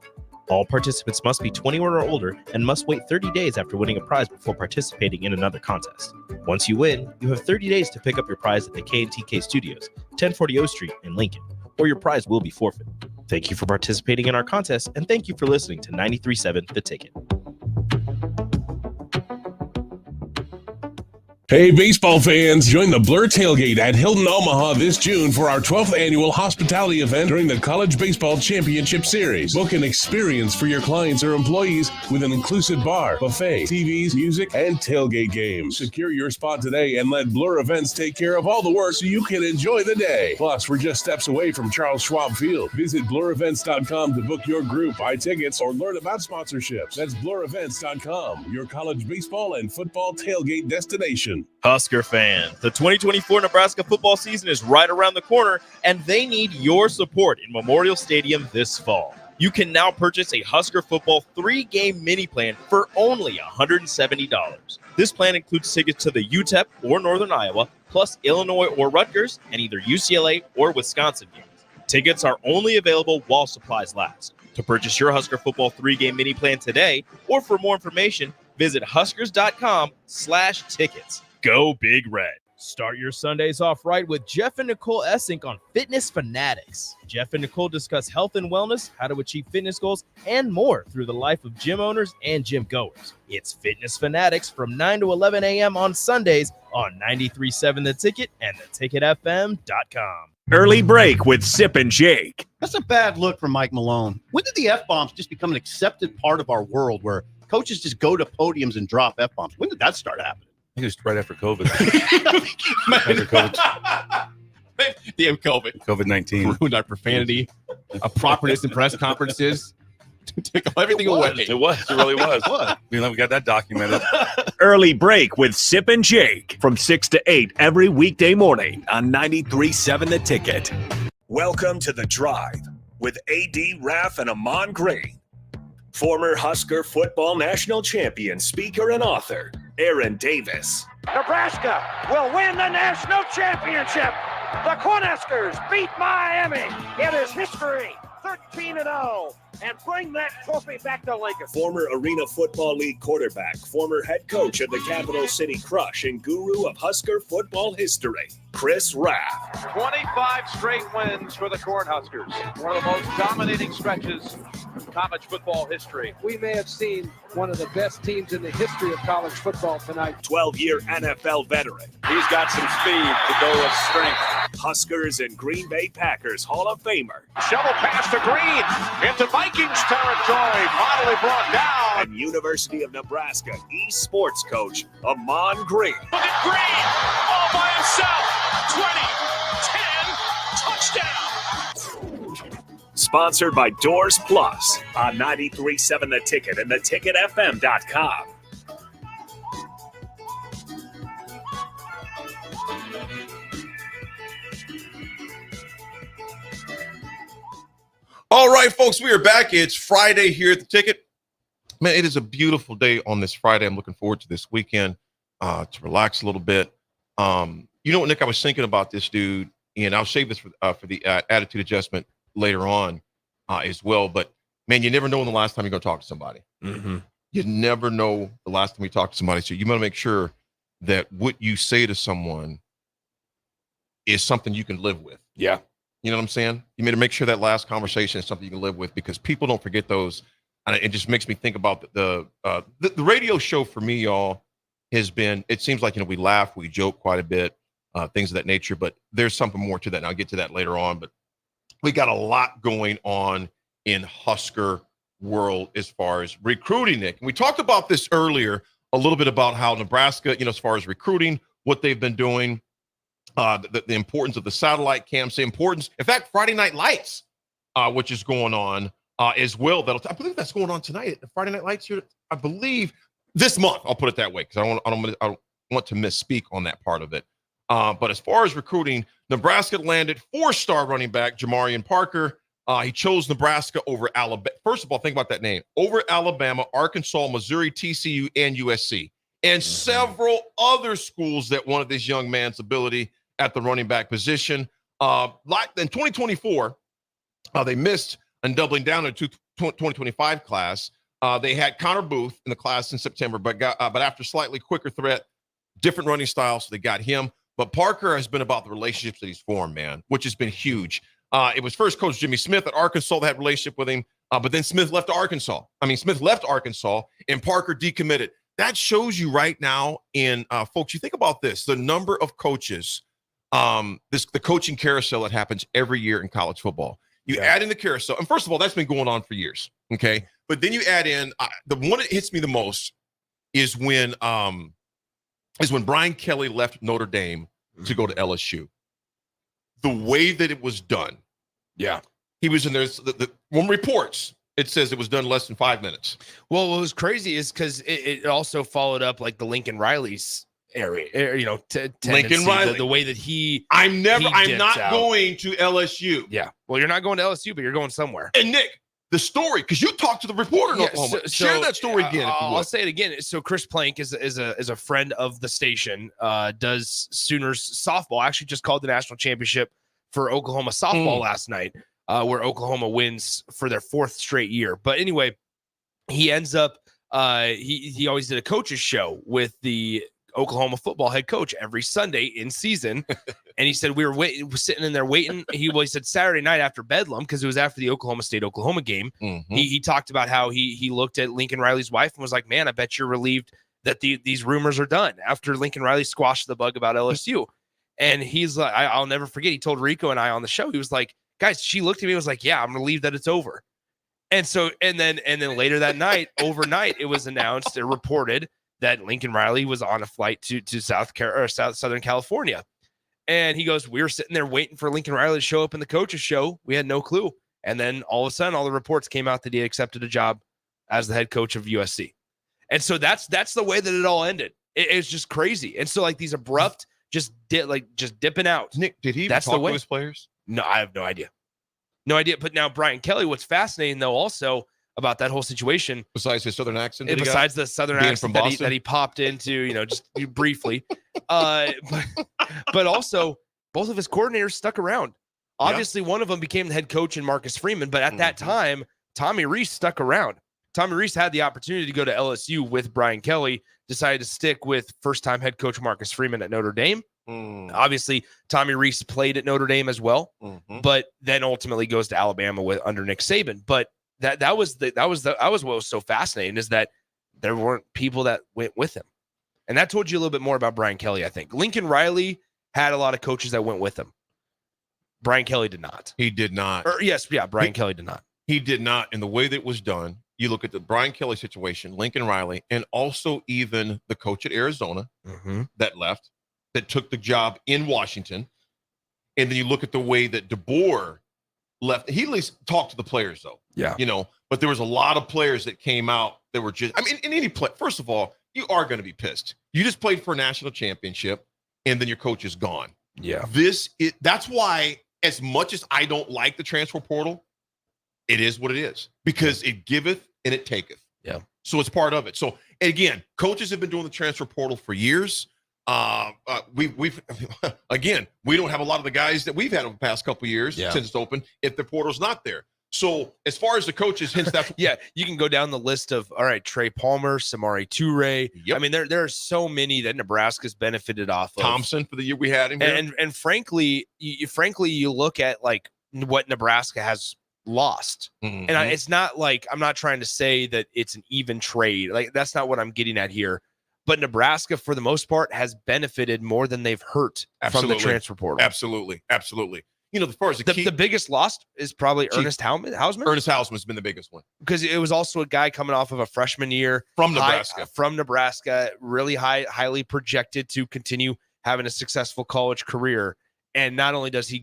All participants must be 21 or older and must wait 30 days after winning a prize before participating in another contest. Once you win, you have 30 days to pick up your prize at the K&TK Studios, 1040 O Street in Lincoln, or your prize will be forfeited. Thank you for participating in our contest, and thank you for listening to 93.7 The Ticket. Hey, baseball fans, join the Blur Tailgate at Hilton Omaha this June for our 12th annual hospitality event during the College Baseball Championship Series. Book an experience for your clients or employees with an inclusive bar, buffet, TVs, music, and tailgate games. Secure your spot today and let Blur Events take care of all the work so you can enjoy the day. Plus, we're just steps away from Charles Schwab Field. Visit blurevents.com to book your group, buy tickets, or learn about sponsorships. That's blurevents.com, your college baseball and football tailgate destination. Husker fans, the 2024 Nebraska football season is right around the corner, and they need your support in Memorial Stadium this fall. You can now purchase a Husker football 3-game mini plan for only $170. This plan includes tickets to the UTEP or Northern Iowa, plus Illinois or Rutgers, and either UCLA or Wisconsin games. Tickets are only available while supplies last. To purchase your Husker football 3-game mini plan today, or for more information, visit huskers.com/tickets. Go Big Red. Start your Sundays off right with Jeff and Nicole Essink on Fitness Fanatics. Jeff and Nicole discuss health and wellness, how to achieve fitness goals, and more through the life of gym owners and gym goers. It's Fitness Fanatics from 9 to 11 a.m. on Sundays on 93.7 The Ticket and theticketfm.com. Early break with Sip and Jake. That's a bad look for Mike Malone. When did the F-bombs just become an accepted part of our world where coaches just go to podiums and drop F-bombs? When did that start happening? I think it was right after COVID. After COVID. Damn COVID. COVID-19. Ruined our profanity, our properness in press conferences. Took everything away. It was. It really was. We got that documented. Early break with Sip and Jake from 6 to 8 every weekday morning on 93.7 The Ticket. Welcome to The Drive with A.D. Raff and Ahman Green. Former Husker football national champion, speaker, and author, Aaron Davis. Nebraska will win the national championship. The Cornhuskers beat Miami. It is history, 13-0, and bring that trophy back to Lincoln. Former Arena Football League quarterback, former head coach of the Capital City Crush, and guru of Husker football history, Chris Raff. 25 straight wins for the Cornhuskers. One of the most dominating stretches in college football history. We may have seen one of the best teams in the history of college football tonight. 12-year NFL veteran. He's got some speed to go with strength. Huskers and Green Bay Packers Hall of Famer. Shovel pass to Green into Vikings territory. Finally brought down. And University of Nebraska eSports coach, Ahman Green. Look at Green all by himself. 20, 10, touchdown. Sponsored by Doors Plus on 93.7 The Ticket and theticketfm.com. All right, folks, we are back. It's Friday here at The Ticket. Man, it is a beautiful day on this Friday. I'm looking forward to this weekend to relax a little bit. You know what, Nick, I was thinking about this dude, and I'll save this for the attitude adjustment later on as well. But man, you never know when the last time you're going to talk to somebody. Mm-hmm. You never know the last time you talk to somebody. So you want to make sure that what you say to someone is something you can live with. Yeah. You know what I'm saying? You need to make sure that last conversation is something you can live with, because people don't forget those. And it just makes me think about the radio show for me, y'all, has been, it seems like, we laugh, we joke quite a bit, things of that nature, but there's something more to that. And I'll get to that later on, but we got a lot going on in Husker world as far as recruiting, Nick. And we talked about this earlier, a little bit about how Nebraska, as far as recruiting, what they've been doing, the importance of the satellite camps, the importance, in fact, Friday Night Lights, which is going on as well. I believe that's going on tonight. The Friday Night Lights here, I believe, this month. I'll put it that way, because I don't want to misspeak on that part of it. But as far as recruiting, Nebraska landed 4-star running back Jamarian Parker. He chose Nebraska over Alabama. First of all, think about that name. Over Alabama, Arkansas, Missouri, TCU, and USC. And several other schools that wanted this young man's ability at the running back position. Like in 2024, they missed and doubling down in 2025 class. They had Connor Booth in the class in September, but after slightly quicker threat, different running style, so they got him. But Parker has been about the relationships that he's formed, man, which has been huge. It was first Coach Jimmy Smith at Arkansas that had a relationship with him, but then Smith left Arkansas, and Parker decommitted. That shows you right now folks, you think about this, the number of coaches, the coaching carousel that happens every year in college football. You add in the carousel, and first of all, that's been going on for years, okay? But then you add in, the one that hits me the most is when Brian Kelly left Notre Dame to go to LSU. The way that it was done. Yeah. He was in there. When reports, it says it was done less than 5 minutes. Well, what was crazy is because it also followed up like the Lincoln Riley's area, Lincoln Riley, the way that he. I'm not going to LSU. Yeah. Well, you're not going to LSU, but you're going somewhere. And Nick, the story, because you talked to the reporter in Oklahoma. Share that story again. I'll say it again. So Chris Plank is a friend of the station. Does Sooners softball. Actually, just called the national championship for Oklahoma softball last night, where Oklahoma wins for their 4th straight year. But anyway, he ends up. He always did a coach's show with the Oklahoma football head coach every Sunday in season. And he said, we're sitting in there waiting. He said Saturday night after Bedlam, because it was after the Oklahoma State-Oklahoma game. Mm-hmm. He talked about how he looked at Lincoln Riley's wife and was like, man, I bet you're relieved that these rumors are done after Lincoln Riley squashed the bug about LSU. And he's like, I'll never forget. He told Rico and I on the show, he was like, guys, she looked at me and was like, yeah, I'm relieved that it's over. And so, and then later that night, overnight, it was announced or reported that Lincoln Riley was on a flight to Southern California. And he goes, we were sitting there waiting for Lincoln Riley to show up in the coach's show. We had no clue. And then all of a sudden, all the reports came out that he accepted a job as the head coach of USC. And so that's the way that it all ended. It's just crazy. And so like these abrupt, just dipping out. Nick, did he even talk to his players? No, I have no idea. No idea. But now Brian Kelly, what's fascinating though also about that whole situation, besides his southern accent, besides the southern accent that he popped into, just briefly, but also both of his coordinators stuck around. Obviously, one of them became the head coach in Marcus Freeman, but at that time, Tommy Rees stuck around. Tommy Rees had the opportunity to go to LSU with Brian Kelly, decided to stick with first-time head coach Marcus Freeman at Notre Dame. Obviously, Tommy Rees played at Notre Dame as well, but then ultimately goes to Alabama under Nick Saban. But that was what was so fascinating, is that there weren't people that went with him. And that told you a little bit more about Brian Kelly, I think. Lincoln Riley had a lot of coaches that went with him. Brian Kelly did not. He did not. Brian Kelly did not. He did not. And the way that it was done, you look at the Brian Kelly situation, Lincoln Riley, and also even the coach at Arizona that left, that took the job in Washington. And then you look at the way that DeBoer left. He at least talked to the players, though. Yeah. But there was a lot of players that came out that were just, in any play, first of all, you are going to be pissed. You just played for a national championship, and then your coach is gone. Yeah. That's why, as much as I don't like the transfer portal, it is what it is, because it giveth and it taketh. Yeah. So it's part of it. So again, coaches have been doing the transfer portal for years. We've again, we don't have a lot of the guys that we've had over the past couple of years since it's open if the portal's not there. So as far as the coaches, hence that yeah, you can go down the list of all right, Trey Palmer, Samari Toure. Yep. I mean, there are so many that Nebraska's benefited off of. Thompson for the year we had him here. And frankly, you look at like what Nebraska has lost. Mm-hmm. And it's not like I'm not trying to say that it's an even trade. Like that's not what I'm getting at here. But Nebraska, for the most part, has benefited more than they've hurt from the transfer portal. Absolutely. You know, as far as the biggest loss is probably Ernest Hausman. Ernest Hausman's been the biggest one because it was also a guy coming off of a freshman year from Nebraska, really highly projected to continue having a successful college career. And not only does he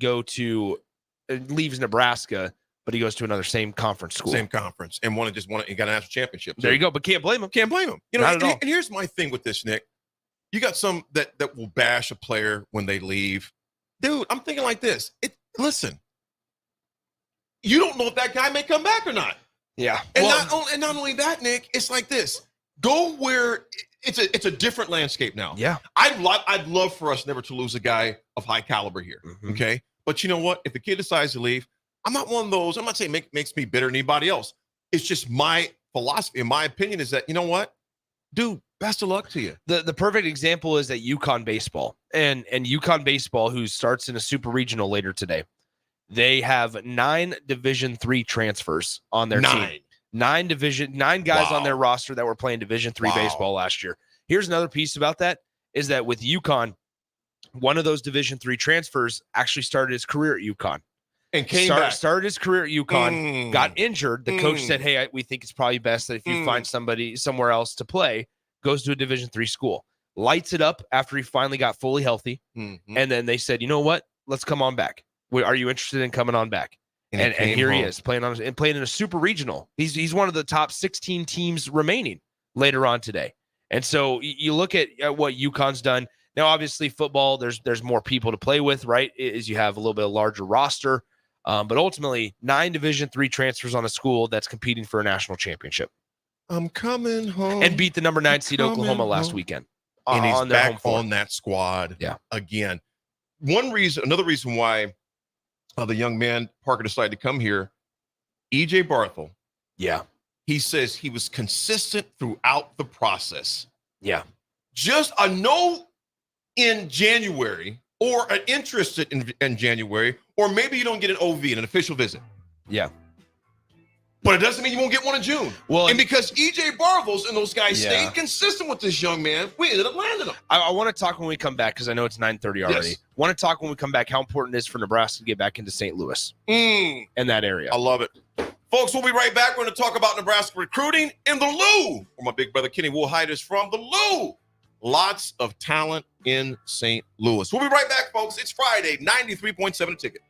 leaves Nebraska, but he goes to another same conference school. Same conference, and he got a national championship. There you go, but can't blame him. You know, and here's my thing with this, Nick. You got some that will bash a player when they leave. Dude, I'm thinking like this. Listen, you don't know if that guy may come back or not. Yeah. And not only that, Nick, it's like this. Go where it's a different landscape now. Yeah. I'd love for us never to lose a guy of high caliber here. Mm-hmm. Okay. But you know what? If the kid decides to leave, I'm not one of those. I'm not saying makes me bitter than anybody else. It's just my philosophy and my opinion is that, you know what? Dude, best of luck to you. The perfect example is that UConn baseball and UConn baseball, who starts in a super regional later today. They have 9 Division III transfers on their team. 9 guys on their roster that were playing Division III baseball last year. Here's another piece about that is that with UConn, one of those Division III transfers actually started his career at UConn. And started his career at UConn, got injured. The coach said, hey, we think it's probably best that if you find somebody somewhere else to play, goes to a Division III school. Lights it up after he finally got fully healthy. Mm-hmm. And then they said, you know what? Let's come on back. Are you interested in coming on back? And here he is playing in a super regional. He's one of the top 16 teams remaining later on today. And so you look at what UConn's done. Now, obviously, football, there's more people to play with, right? Is you have a little bit of larger roster. But ultimately, 9 Division III transfers on a school that's competing for a national championship. I'm coming home. And beat the number 9 seed Oklahoma last weekend. And he's back on that squad again. Another reason why the young man, Parker, decided to come here, E.J. Barthel. Yeah. He says he was consistent throughout the process. Yeah. Just a no in January or an interest in January, or maybe you don't get an OV, an official visit. Yeah. But it doesn't mean you won't get one in June. Well, and because E.J. Barvels and those guys stayed consistent with this young man, we ended up landing him. I want to talk when we come back, because I know it's 9:30 already. Yes. Want to talk when we come back how important it is for Nebraska to get back into St. Louis and that area. I love it. Folks, we'll be right back. We're going to talk about Nebraska recruiting in the Lou, where my big brother Kenny Woolhide is from. The Lou. Lots of talent in St. Louis. We'll be right back, folks. It's Friday, 93.7 a ticket.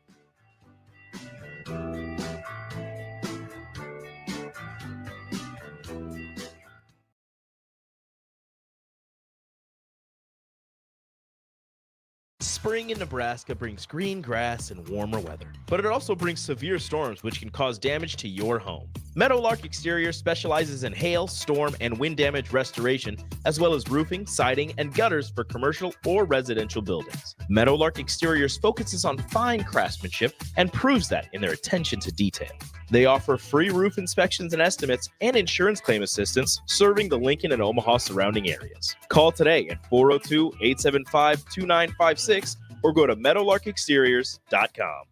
Spring in Nebraska brings green grass and warmer weather, but it also brings severe storms which can cause damage to your home. Meadowlark Exterior specializes in hail, storm, and wind damage restoration, as well as roofing, siding, and gutters for commercial or residential buildings. Meadowlark Exteriors focuses on fine craftsmanship and proves that in their attention to detail. They offer free roof inspections and estimates and insurance claim assistance, serving the Lincoln and Omaha surrounding areas. Call today at 402-875-2956 or go to meadowlarkexteriors.com.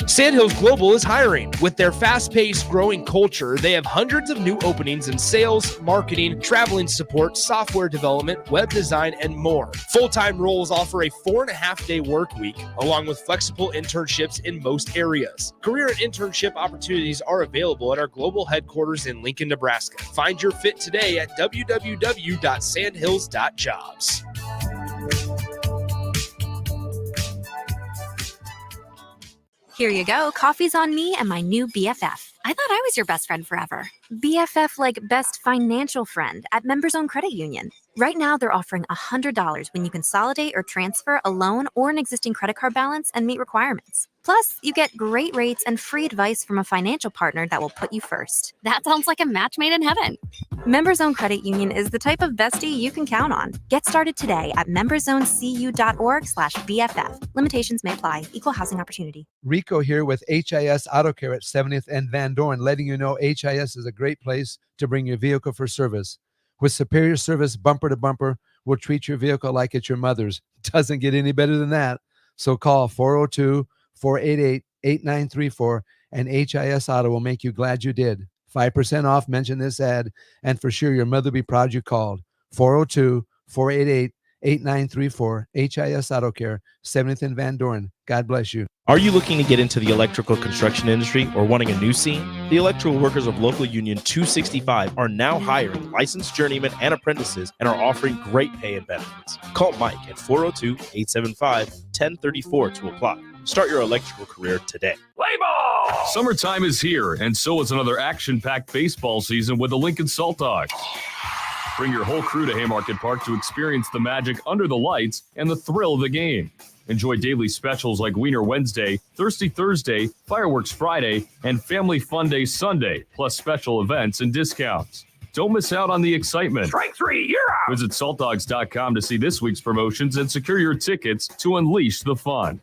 Sandhills Global is hiring. With their fast-paced, growing culture, they have hundreds of new openings in sales, marketing, traveling support, software development, web design, and more. Full-time roles offer a 4.5-day work week, along with flexible internships in most areas. Career and internship opportunities are available at our global headquarters in Lincoln, Nebraska. Find your fit today at www.sandhills.jobs. Here you go. Coffee's on me and my new BFF. I thought I was your best friend forever. BFF like best financial friend at Members Own Credit Union. Right now, they're offering $100 when you consolidate or transfer a loan or an existing credit card balance and meet requirements. Plus, you get great rates and free advice from a financial partner that will put you first. That sounds like a match made in heaven. Members-Owned Credit Union is the type of bestie you can count on. Get started today at memberzonecu.org/BFF. Limitations may apply. Equal housing opportunity. Rico here with HIS Auto Care at 70th and Van Dorn, letting you know HIS is a great place to bring your vehicle for service. With superior service bumper to bumper, we'll treat your vehicle like it's your mother's. Doesn't get any better than that. So call 402-488-8934 and HIS Auto will make you glad you did. 5% off, mention this ad, and for sure your mother will be proud you called. 402-488-8934, HIS Auto Care, 70th and Van Dorn. God bless you. Are you looking to get into the electrical construction industry or wanting a new scene? The Electrical Workers of Local Union 265 are now hiring licensed journeymen and apprentices and are offering great pay and benefits. Call Mike at 402-875-1034 to apply. Start your electrical career today. Play ball! Summertime is here, and so is another action-packed baseball season with the Lincoln Salt Dogs. Bring your whole crew to Haymarket Park to experience the magic under the lights and the thrill of the game. Enjoy daily specials like Wiener Wednesday, Thirsty Thursday, Fireworks Friday, and Family Fun Day Sunday, plus special events and discounts. Don't miss out on the excitement. Strike three, you're out. Visit saltdogs.com to see this week's promotions and secure your tickets to unleash the fun.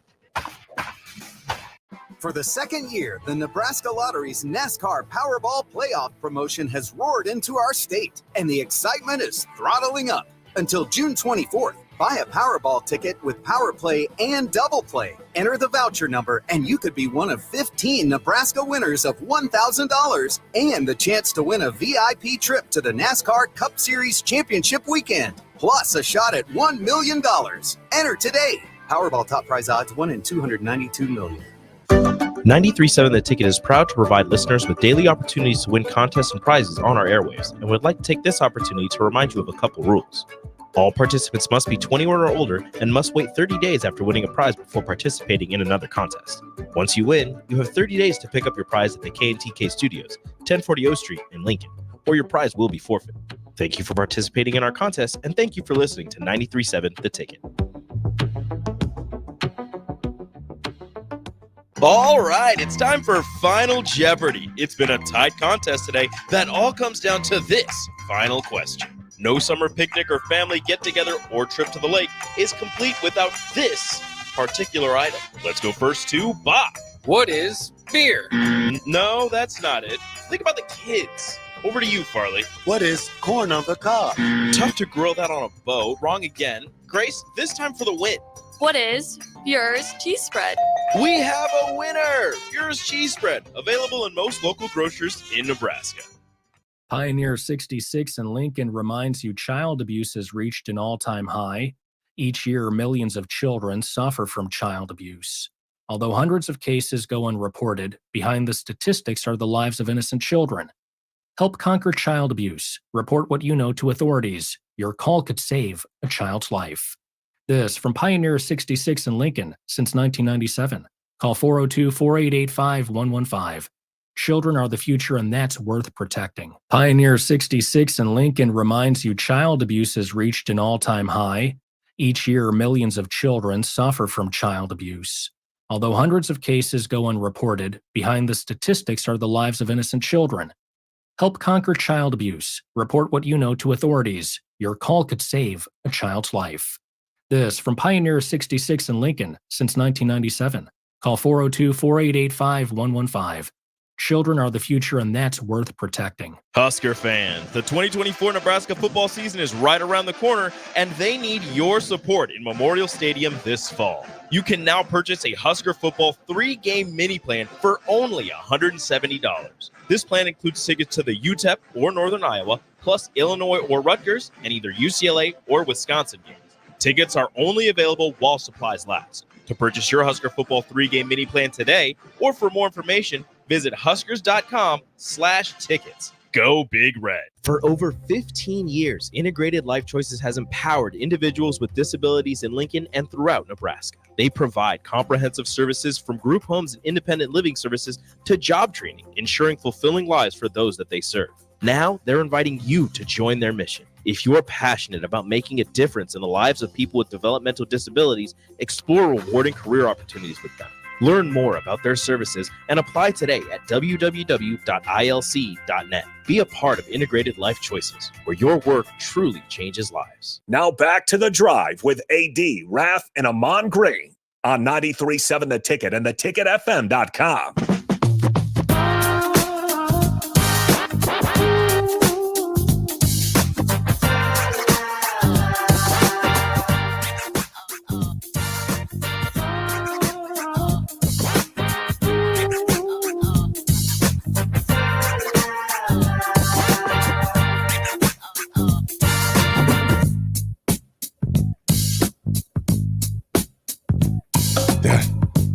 For the second year, the Nebraska Lottery's NASCAR Powerball Playoff promotion has roared into our state, and the excitement is throttling up. Until June 24th, buy a Powerball ticket with Power Play and Double Play. Enter the voucher number, and you could be one of 15 Nebraska winners of $1,000 and the chance to win a VIP trip to the NASCAR Cup Series Championship weekend, plus a shot at $1 million. Enter today. Powerball top prize odds 1 in 292 million. 93.7 The Ticket is proud to provide listeners with daily opportunities to win contests and prizes on our airwaves, and would like to take this opportunity to remind you of a couple rules. All participants must be 21 or older and must wait 30 days after winning a prize before participating in another contest. Once you win, you have 30 days to pick up your prize at the K&TK Studios, 1040 O Street in Lincoln, or your prize will be forfeited. Thank you for participating in our contest, and thank you for listening to 93.7 The Ticket. All right, it's time for Final Jeopardy. It's been a tight contest today that all comes down to this final question. No summer picnic or family get-together or trip to the lake is complete without this particular item. Let's go first to Bob. What is beer? No, that's not it. Think about the kids. Over to you, Farley. What is corn on the cob? Tough to grill that on a boat. Wrong again. Grace, this time for the win. What is Bure's cheese spread? We have a winner! Bure's cheese spread, available in most local grocers in Nebraska. Pioneer 66 in Lincoln reminds you child abuse has reached an all-time high. Each year, millions of children suffer from child abuse. Although hundreds of cases go unreported, behind the statistics are the lives of innocent children. Help conquer child abuse. Report what you know to authorities. Your call could save a child's life. This from Pioneer 66 in Lincoln since 1997. Call 402-488-5115. Children are the future, and that's worth protecting. Pioneer 66 in Lincoln reminds you child abuse has reached an all-time high. Each year, millions of children suffer from child abuse. Although hundreds of cases go unreported, behind the statistics are the lives of innocent children. Help conquer child abuse. Report what you know to authorities. Your call could save a child's life. This from Pioneer 66 in Lincoln since 1997. Call 402-488-5115. Children are the future, and that's worth protecting. Husker fans, the 2024 Nebraska football season is right around the corner, and they need your support in Memorial Stadium this fall. You can now purchase a Husker football 3-game mini plan for only $170. This plan includes tickets to the UTEP or Northern Iowa, plus Illinois or Rutgers, and either UCLA or Wisconsin games. Tickets are only available while supplies last. To purchase your Husker football 3-game mini plan today, or for more information, visit huskers.com/tickets. Go Big Red. For over 15 years, Integrated Life Choices has empowered individuals with disabilities in Lincoln and throughout Nebraska. They provide comprehensive services from group homes and independent living services to job training, ensuring fulfilling lives for those that they serve. Now, they're inviting you to join their mission. If you're passionate about making a difference in the lives of people with developmental disabilities, explore rewarding career opportunities with them. Learn more about their services and apply today at www.ilc.net. Be a part of Integrated Life Choices, where your work truly changes lives. Now back to The Drive with AD, Raff, and Ahman Gray on 93.7 The Ticket and theticketfm.com.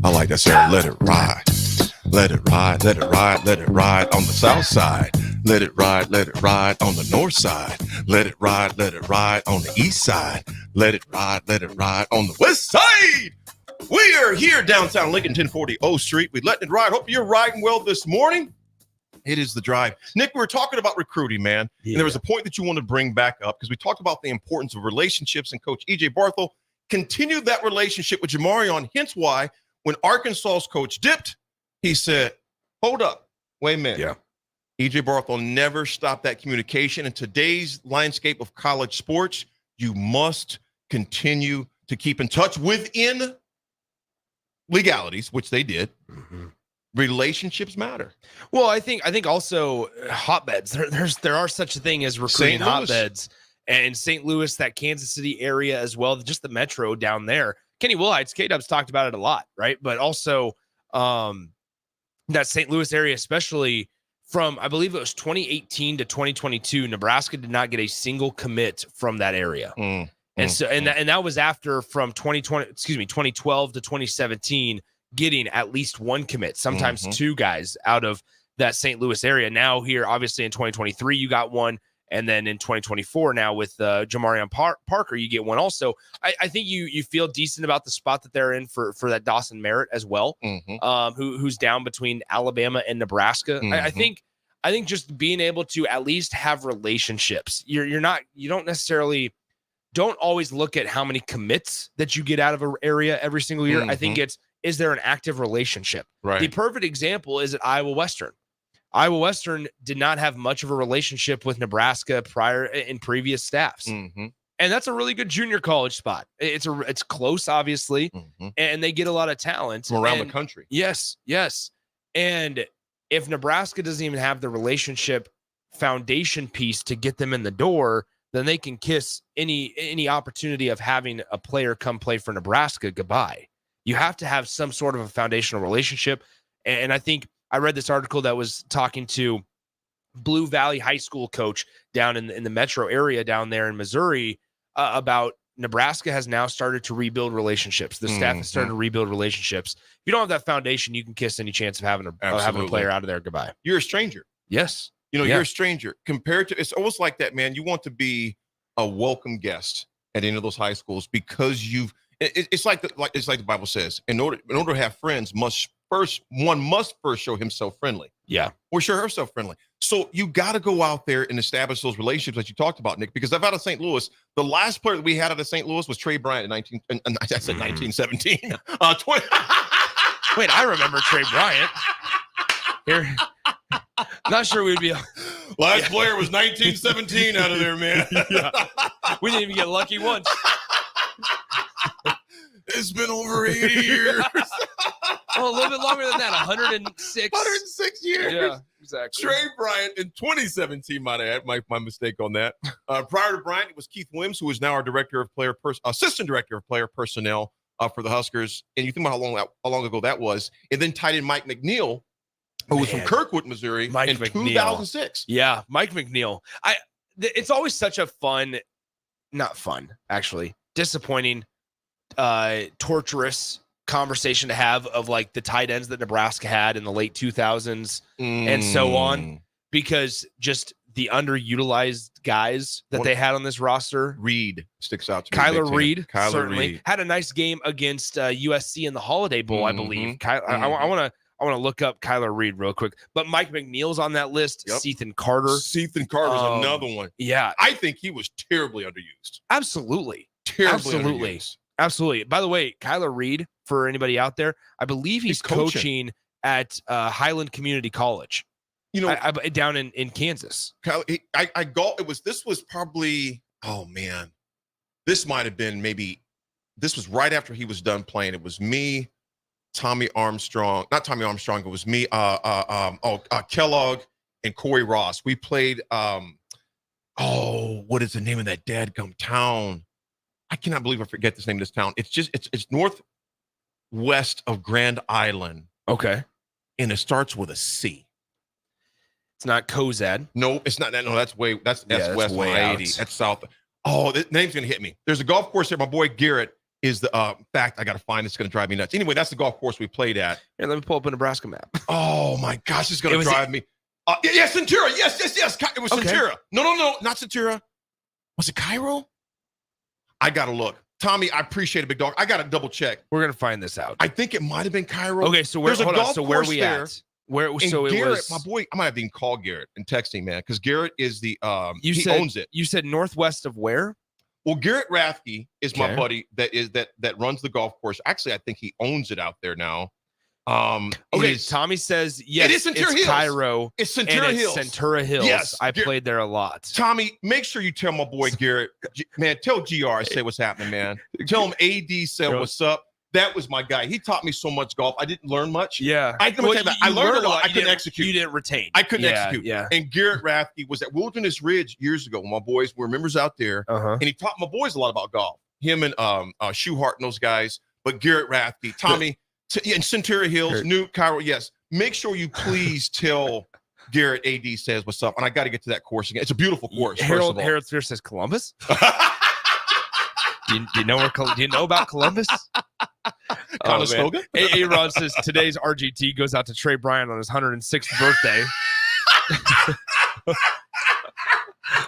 I like that saying, let it ride. Let it ride, let it ride, let it ride on the south side. Let it ride on the north side. Let it ride on the east side. Let it ride on the west side. We are here downtown Lincoln, 1040 O Street. We letting it ride. Hope you're riding well this morning. It is The Drive. Nick, we were talking about recruiting, man. Yeah. And there was a point that you wanted to bring back up because we talked about the importance of relationships, and Coach E.J. Barthel continued that relationship with Jamarion, hence why when Arkansas's coach dipped, he said, hold up, wait a minute. Yeah. E.J. Barthel never stopped that communication. In today's landscape of college sports, you must continue to keep in touch within legalities, which they did. Mm-hmm. Relationships matter. Well, I think also hotbeds. There are such a thing as recruiting hotbeds. And St. Louis, that Kansas City area as well, just the metro down there. Kenny Wilhites, K-Dub's talked about it a lot, right? But also that St. Louis area, especially from, I believe it was 2018 to 2022, Nebraska did not get a single commit from that area. And that was after from 2012 to 2017, getting at least one commit, sometimes two guys out of that St. Louis area. Now here, obviously in 2023, you got one. And then in 2024, now with Jamarion Parker, you get one also. I think you feel decent about the spot that they're in for that Dawson Merritt as well, who's down between Alabama and Nebraska. I think just being able to at least have relationships. You don't always look at how many commits that you get out of an area every single year. I think is there an active relationship? Right. The perfect example is at Iowa Western. Iowa Western did not have much of a relationship with Nebraska in previous staffs. And that's a really good junior college spot. It's close, obviously, and they get a lot of talent from around the country. Yes. And if Nebraska doesn't even have the relationship foundation piece to get them in the door, then they can kiss any opportunity of having a player come play for Nebraska goodbye. You have to have some sort of a foundational relationship. And I think I read this article that was talking to Blue Valley High School coach down in the metro area down there in Missouri about Nebraska has now started to rebuild relationships. The staff has started to rebuild relationships. If you don't have that foundation, you can kiss any chance of having a player out of there goodbye. You're a stranger. Yes. You're a stranger compared to, it's almost like that, man. You want to be a welcome guest at any of those high schools because it's like the Bible says, in order to have friends, one must first show himself friendly. Yeah. Or show herself friendly. So you got to go out there and establish those relationships that you talked about, Nick, because I've out of St. Louis, the last player that we had out of St. Louis was Trey Bryant in 1917. Wait, I remember Trey Bryant. Here. Not sure we'd be. Last player was 1917 out of there, man. We didn't even get lucky once. It's been over 80 years. Oh, a little bit longer than that. 106. 106 years. Yeah, exactly. Trey Bryant in 2017, might I add. My mistake on that. Prior to Bryant, it was Keith Williams, who is now our assistant director of player personnel for the Huskers. And you think about how long ago that was. And then tight end Mike McNeil, who was from Kirkwood, Missouri, in 2006. Yeah, Mike McNeil. It's always such a disappointing, torturous conversation to have of like the tight ends that Nebraska had in the late 2000s and so on, because just the underutilized guys that they had on this roster. Reed sticks out to me. Kyler Reed certainly had a nice game against USC in the Holiday Bowl, I believe. I I want to look up Kyler Reed real quick. But Mike McNeil's on that list. Yep. Sethan Carter. Sethan Carter's another one. Yeah. I think he was terribly underused. Absolutely. Terribly underused. Absolutely. By the way, Kyler Reed, for anybody out there, I believe he's coaching at Highland Community College. You know, down in Kansas. This was probably, oh man, this might have been this was right after he was done playing. It was me, not Tommy Armstrong. It was me, Kellogg and Corey Ross. We played, what is the name of that dadgum town? I cannot believe I forget the name of this town. It's northwest of Grand Island. Okay. And it starts with a C. It's not Cozad. No, it's not that. No, that's west of I-80. That's south. Oh, the name's going to hit me. There's a golf course there. My boy Garrett is the fact I got to find. It's going to drive me nuts. Anyway, that's the golf course we played at. Here, let me pull up a Nebraska map. Oh, my gosh. It's going to drive me. Yeah, Centura. Yes. It was Centura. No, not Centura. Was it Cairo? I got to look. Tommy, I appreciate it, big dog. I got to double check. We're going to find this out. I think it might have been Cairo. Okay, so where are we at? Where and so Garrett, it was my boy, I might have even called Garrett and texting, man, because Garrett is the he owns it. You said northwest of where? Well, Garrett Rathke is my buddy that runs the golf course. Actually, I think he owns it out there now. Tommy says yes. It is Centura Hills. Cairo. It's Centura Hills. Centura Hills. Yes, I played there a lot. Tommy, make sure you tell my boy Garrett, man. Tell GR I say what's happening, man. Tell him AD said what's up. That was my guy. He taught me so much golf. I didn't learn much. Yeah. I learned a lot. I couldn't execute. You didn't retain. I couldn't execute. Yeah. And Garrett Rathke was at Wilderness Ridge years ago when my boys were members out there. And he taught my boys a lot about golf. Him and Shoehart and those guys. But Garrett Rathke, Tommy, in Centura Hills, New Cairo, yes. Make sure you please tell Garrett AD says what's up. And I got to get to that course again. It's a beautiful course. Harold Spears says Columbus. Do you know about Columbus? Conestoga? Aaron says today's RGT goes out to Trey Bryant on his 106th birthday.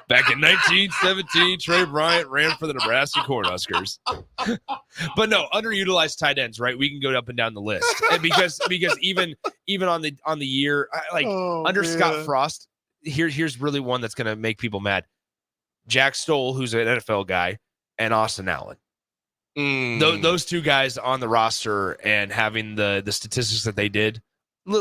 Back in 1917, Trey Bryant ran for the Nebraska Cornhuskers. But no, underutilized tight ends, right? We can go up and down the list, and because even on the year, under Scott Frost, here's really one that's going to make people mad. Jack Stoll, who's an NFL guy, and Austin Allen. Those two guys on the roster and having the statistics that they did,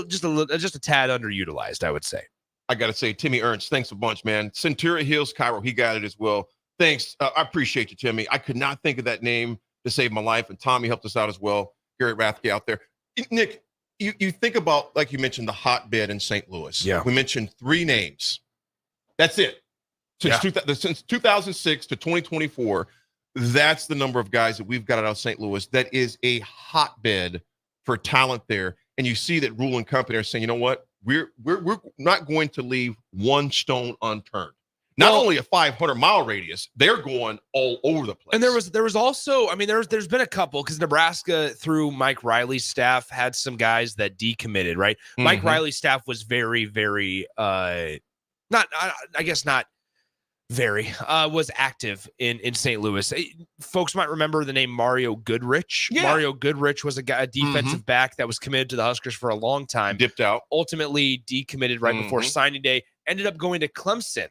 just a tad underutilized, I would say. I got to say, Timmy Ernst, thanks a bunch, man. Centura Hills, Cairo, he got it as well. Thanks. I appreciate you, Timmy. I could not think of that name to save my life, and Tommy helped us out as well. Garrett Rathke out there. Nick, you think about, like you mentioned, the hotbed in St. Louis. Yeah. We mentioned 3 names. That's it. Since 2006 to 2024, that's the number of guys that we've got out of St. Louis. That is a hotbed for talent there. And you see that Rule and Company are saying, you know what? We're not going to leave one stone unturned. Not only a 500-mile radius, they're going all over the place. And there was also, I mean, there's been a couple, because Nebraska through Mike Riley's staff had some guys that decommitted, right? Mike Riley's staff was very, very was active in St. Louis. Folks might remember the name Mario Goodrich. Yeah. Mario Goodrich was a defensive back that was committed to the Huskers for a long time. Dipped out. Ultimately decommitted right before signing day. Ended up going to Clemson.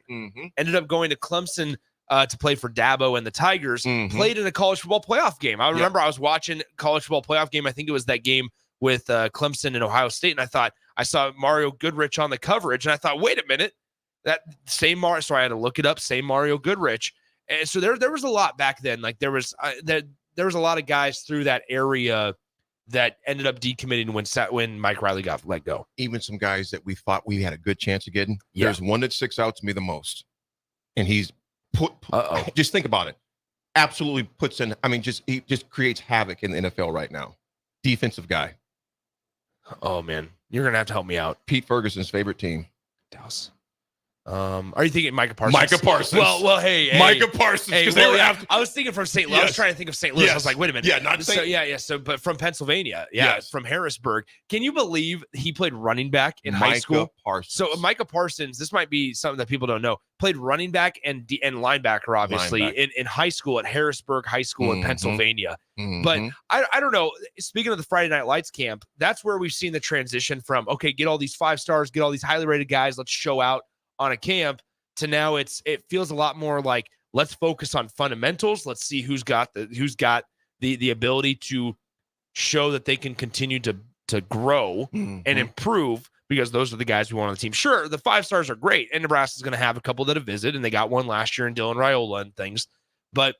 To play for Dabo and the Tigers. Played in a college football playoff game. I remember I was watching college football playoff game. I think it was that game with Clemson and Ohio State. And I saw Mario Goodrich on the coverage. And I thought, wait a minute. That same Mario, so I had to look it up. Same Mario Goodrich, and so there was a lot back then. Like there was a lot of guys through that area that ended up decommitting when Mike Riley got let go. Even some guys that we thought we had a good chance of getting. Yeah. There's one that sticks out to me the most, and he's just think about it. Absolutely puts in. I mean, he just creates havoc in the NFL right now. Defensive guy. Oh man, you're gonna have to help me out. Pete Ferguson's favorite team, Dallas. Are you thinking Micah Parsons? Micah Parsons. Well, hey, Micah Parsons. Hey, Because they were after. I was thinking from St. Louis. I was trying to think of St. Louis. I was like, wait a minute. Yeah, not so. St. Yeah. So, but from Pennsylvania. Yeah, from Harrisburg. Can you believe he played running back in high school? Parsons. So Micah Parsons. This might be something that people don't know. Played running back and linebacker, obviously, in high school at Harrisburg High School in Pennsylvania. But I don't know. Speaking of the Friday Night Lights camp, that's where we've seen the transition from, okay, get all these 5 stars, get all these highly rated guys, let's show out on a camp, to now it feels a lot more like, let's focus on fundamentals. Let's see who's got the ability to show that they can continue to grow and improve, because those are the guys we want on the team. Sure, the 5 stars are great, and Nebraska's going to have a couple that have visited, and they got one last year in Dylan Raiola and things. But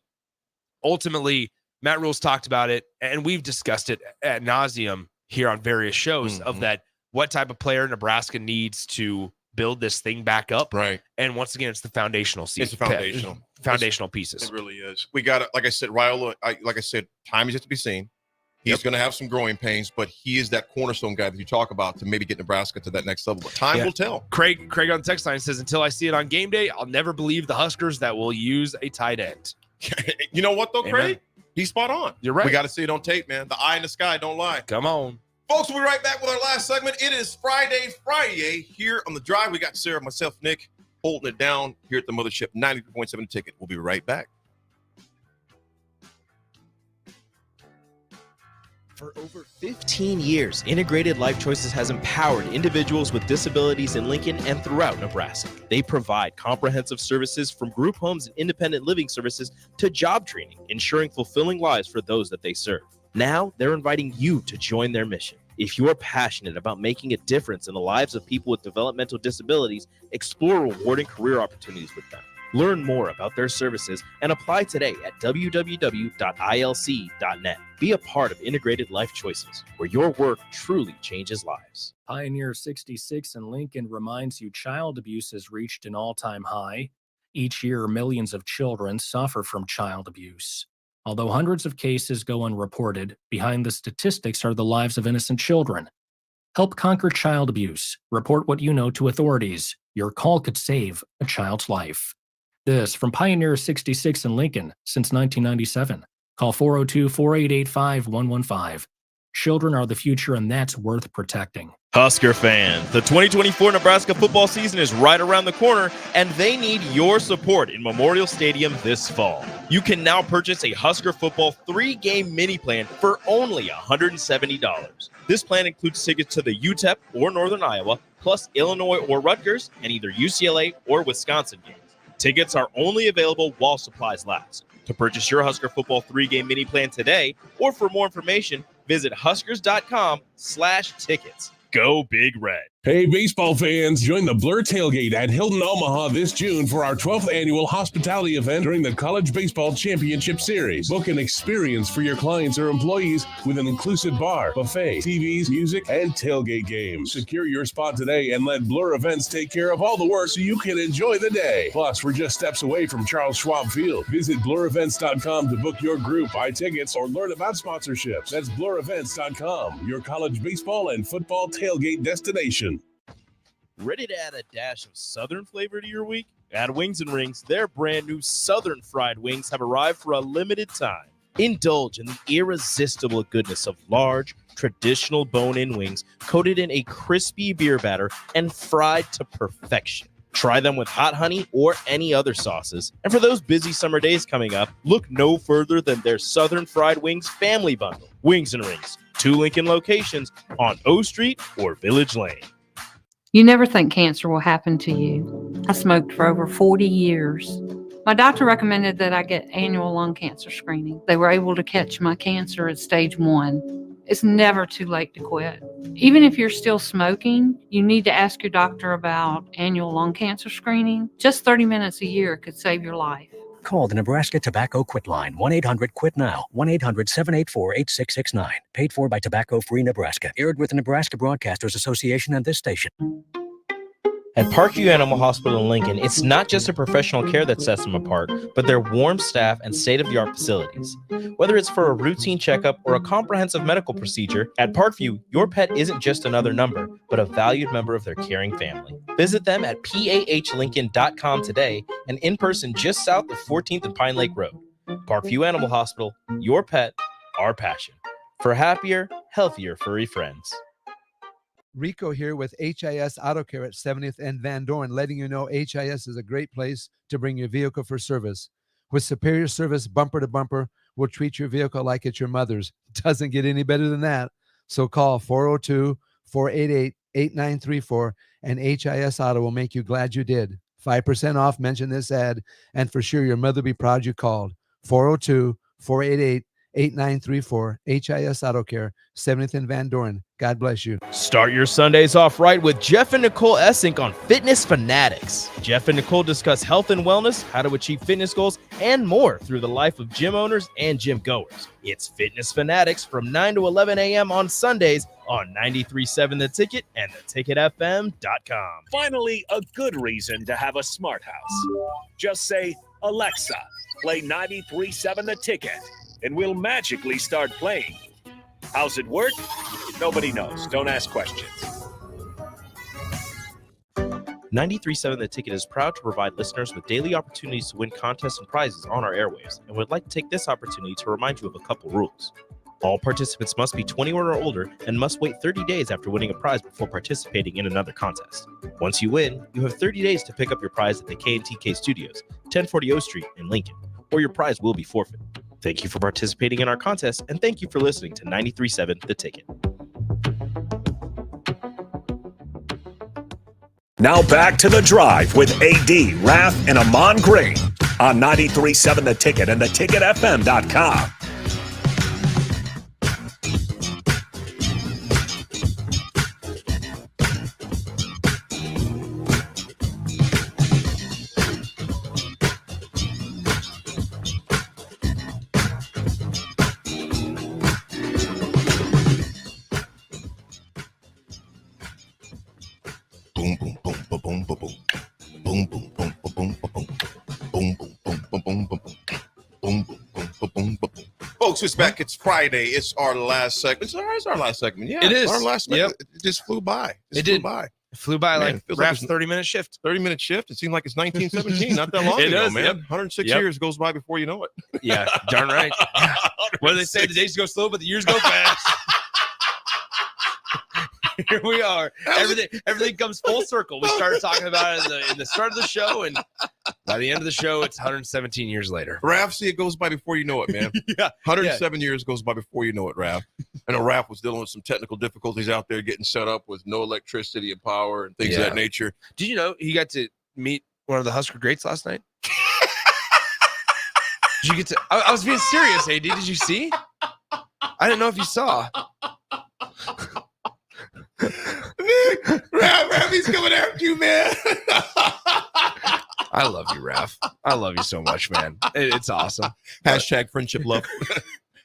ultimately, Matt Rule's talked about it, and we've discussed it ad nauseum here on various shows of that, what type of player Nebraska needs to build this thing back up. Right. And once again, it's the foundational pieces. It really is. We got it. Like I said, Raiola, like I said, time is yet to be seen. He's going to have some growing pains, but he is that cornerstone guy that you talk about to maybe get Nebraska to that next level. But time will tell. Craig on the text line says, until I see it on game day, I'll never believe the Huskers that will use a tight end. You know what, though, Craig? He's spot on. You're right. We got to see it on tape, man. The eye in the sky don't lie. Come on. Folks, we'll be right back with our last segment. It is Friday here on The Drive. We got Sarah, myself, Nick, holding it down here at the Mothership, 93.7 Ticket. We'll be right back. For over 15 years, Integrated Life Choices has empowered individuals with disabilities in Lincoln and throughout Nebraska. They provide comprehensive services from group homes and independent living services to job training, ensuring fulfilling lives for those that they serve. Now, they're inviting you to join their mission. If you are passionate about making a difference in the lives of people with developmental disabilities, explore rewarding career opportunities with them. Learn more about their services and apply today at www.ilc.net. Be a part of Integrated Life Choices, where your work truly changes lives. Pioneer 66 in Lincoln reminds you child abuse has reached an all-time high. Each year, millions of children suffer from child abuse. Although hundreds of cases go unreported, behind the statistics are the lives of innocent children. Help conquer child abuse. Report what you know to authorities. Your call could save a child's life. This from Pioneer 66 in Lincoln since 1997. Call 402-488-5115. Children are the future, and that's worth protecting. Husker fans, the 2024 Nebraska football season is right around the corner, and they need your support in Memorial Stadium this fall. You can now purchase a Husker football 3-game mini plan for only $170. This plan includes tickets to the UTEP or Northern Iowa, plus Illinois or Rutgers, and either UCLA or Wisconsin games. Tickets are only available while supplies last. To purchase your Husker football 3-game mini plan today, or for more information, visit huskers.com/tickets. Go Big Red. Hey, baseball fans, join the Blur Tailgate at Hilton Omaha this June for our 12th annual hospitality event during the College Baseball Championship Series. Book an experience for your clients or employees with an inclusive bar, buffet, TVs, music, and tailgate games. Secure your spot today and let Blur Events take care of all the work so you can enjoy the day. Plus, we're just steps away from Charles Schwab Field. Visit blurevents.com to book your group, buy tickets, or learn about sponsorships. That's blurevents.com, your college baseball and football tailgate destination. Ready to add a dash of Southern flavor to your week? At Wings and Rings, their brand new Southern fried wings have arrived for a limited time. Indulge in the irresistible goodness of large, traditional bone-in wings coated in a crispy beer batter and fried to perfection. Try them with hot honey or any other sauces. And for those busy summer days coming up, look no further than their Southern Fried Wings Family Bundle. Wings and Rings, 2 Lincoln locations on O Street or Village Lane. You never think cancer will happen to you. I smoked for over 40 years. My doctor recommended that I get annual lung cancer screening. They were able to catch my cancer at stage 1. It's never too late to quit. Even if you're still smoking, you need to ask your doctor about annual lung cancer screening. Just 30 minutes a year could save your life. Call the Nebraska Tobacco Quit Line, 1-800-QUIT-NOW, 1-800-784-8669. Paid for by Tobacco Free Nebraska. Aired with the Nebraska Broadcasters Association and this station. At Parkview Animal Hospital in Lincoln, it's not just a professional care that sets them apart, but their warm staff and state-of-the-art facilities. Whether it's for a routine checkup or a comprehensive medical procedure, at Parkview, your pet isn't just another number, but a valued member of their caring family. Visit them at pahlincoln.com today and in person just south of 14th and Pine Lake Road. Parkview Animal Hospital, your pet, our passion. For happier, healthier furry friends. Rico here with HIS Auto Care at 70th and Van Dorn, letting you know HIS is a great place to bring your vehicle for service. With superior service, bumper to bumper, we'll treat your vehicle like it's your mother's. Doesn't get any better than that. So call 402-488-8934 and HIS Auto will make you glad you did. 5% off, mention this ad, and for sure your mother will be proud you called. 402-488-8934, HIS Auto Care, 70th and Van Dorn. God bless you. Start your Sundays off right with Jeff and Nicole Essink on Fitness Fanatics. Jeff and Nicole discuss health and wellness, how to achieve fitness goals, and more through the life of gym owners and gym goers. It's Fitness Fanatics from 9 to 11 a.m. on Sundays on 93.7 The Ticket and theticketfm.com. Finally, a good reason to have a smart house. Just say, Alexa, play 93.7 The Ticket, and we'll magically start playing. How's it work? Nobody knows. Don't ask questions. 93.7 The Ticket is proud to provide listeners with daily opportunities to win contests and prizes on our airwaves, and would like to take this opportunity to remind you of a couple rules. All participants must be 21 or older and must wait 30 days after winning a prize before participating in another contest. Once you win, you have 30 days to pick up your prize at the K&TK Studios, 1040 O Street in Lincoln, or your prize will be forfeit. Thank you for participating in our contest, and thank you for listening to 93.7 The Ticket. Now back to The Drive with AD, Raff, and Ahman Gray on 93.7 The Ticket and theticketfm.com. Folks, it's back. It's Friday. It's our last segment. It's our last segment. Yeah, it is. Our last segment. Yep. It just flew by. It did. It flew by. Man, like Raff's 30-minute shift. 30-minute shift. It seemed like it's 1917. Not that long ago, man. Yep. 106 years goes by before you know it. Yeah, darn right. What do they say? The days go slow, but the years go fast. Here we are. Everything comes full circle. We started talking about it in the start of the show, and by the end of the show, it's 117 years later. Raff, see, it goes by before you know it, man. 107 years goes by before you know it, Raff. I know Raff was dealing with some technical difficulties out there getting set up with no electricity and power and things of that nature. Did you know he got to meet one of the Husker greats last night? Did you get to? I was being serious, AD. Did you see? I didn't know if you saw. Raff, he's coming after you, man. I love you, Raff. I love you so much, man. It's awesome. Hashtag friendship love.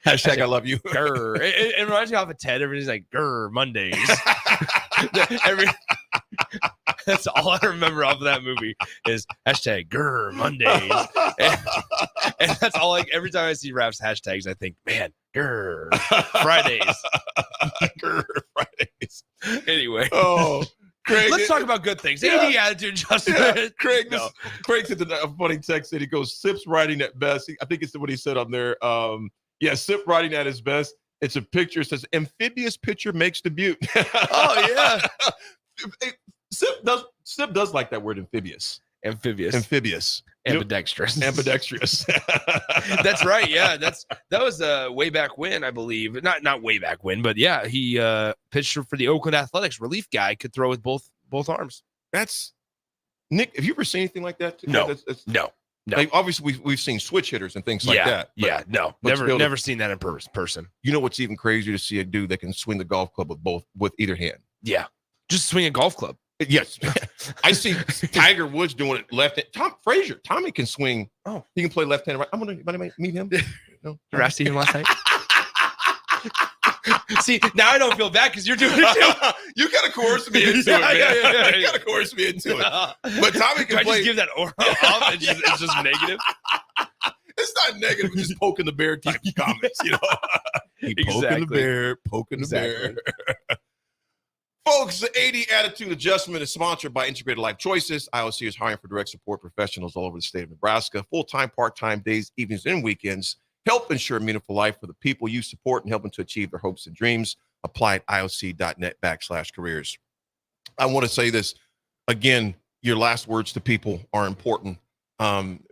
Hashtag I love you. Grr. It reminds me of a Ted. Everybody's like, grr, Mondays. That's all I remember off of that movie is hashtag grr, Mondays. And that's all, like, every time I see Raff's hashtags, I think, man, grr, Fridays. Grr, Fridays. Anyway. Oh, Craig, let's talk about good things. AD attitude adjustment. Yeah, Craig said a funny text that he goes, Sip's writing at best. I think it's what he said on there. Sip writing at his best. It's a picture. It says amphibious picture makes the butte. Oh yeah. Sip does like that word amphibious. Ambidextrous. Ambidextrous. That's right. Yeah, that was way back when, I believe. Not way back when, but yeah, he pitched for the Oakland Athletics. Relief guy, could throw with both arms. That's Nick. Have you ever seen anything like that? No. No. Like, obviously, we've seen switch hitters and things like that. But, no, never seen that in person. You know what's even crazier to see a dude that can swing the golf club with either hand. Yeah, just swing a golf club. Yes, I see Tiger Woods doing it left hand. Tommy can swing. Oh, he can play left hand. Right. I'm gonna meet him. No, Raff see him last night. See, now I don't feel bad because you're doing it too. You kind of coerced me into it, man. You kind of coerced me into it. But Tommy can I play. just give that aura off? It's just negative. It's not negative. It's just poking the bear type comments, you know. Poking the bear, poking the bear. Folks, the AD Attitude Adjustment is sponsored by Integrated Life Choices. IOC is hiring for direct support professionals all over the state of Nebraska, full-time, part-time, days, evenings, and weekends. Help ensure a meaningful life for the people you support and help them to achieve their hopes and dreams. Apply at ioc.net/careers. I want to say this again. Your last words to people are important.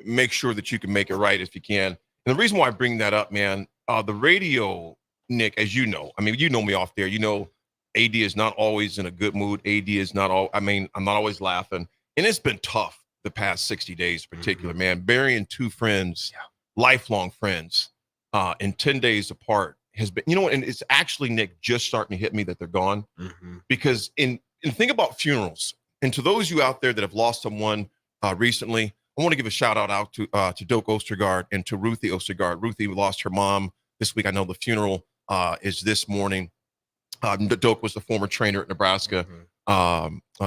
Make sure that you can make it right if you can. And the reason why I bring that up, man, the radio, Nick, as you know, I mean, you know me off there, you know, AD is not always in a good mood. AD is not all, I mean, I'm not always laughing. And it's been tough the past 60 days in particular, man. Burying two friends, lifelong friends, and 10 days apart has been, you know what, and it's actually, Nick, just starting to hit me that they're gone. Because and think about funerals. And to those of you out there that have lost someone recently, I want to give a shout out to Doak Ostergaard and to Ruthie Ostergaard. Ruthie lost her mom this week. I know the funeral is this morning. Doak was the former trainer at Nebraska.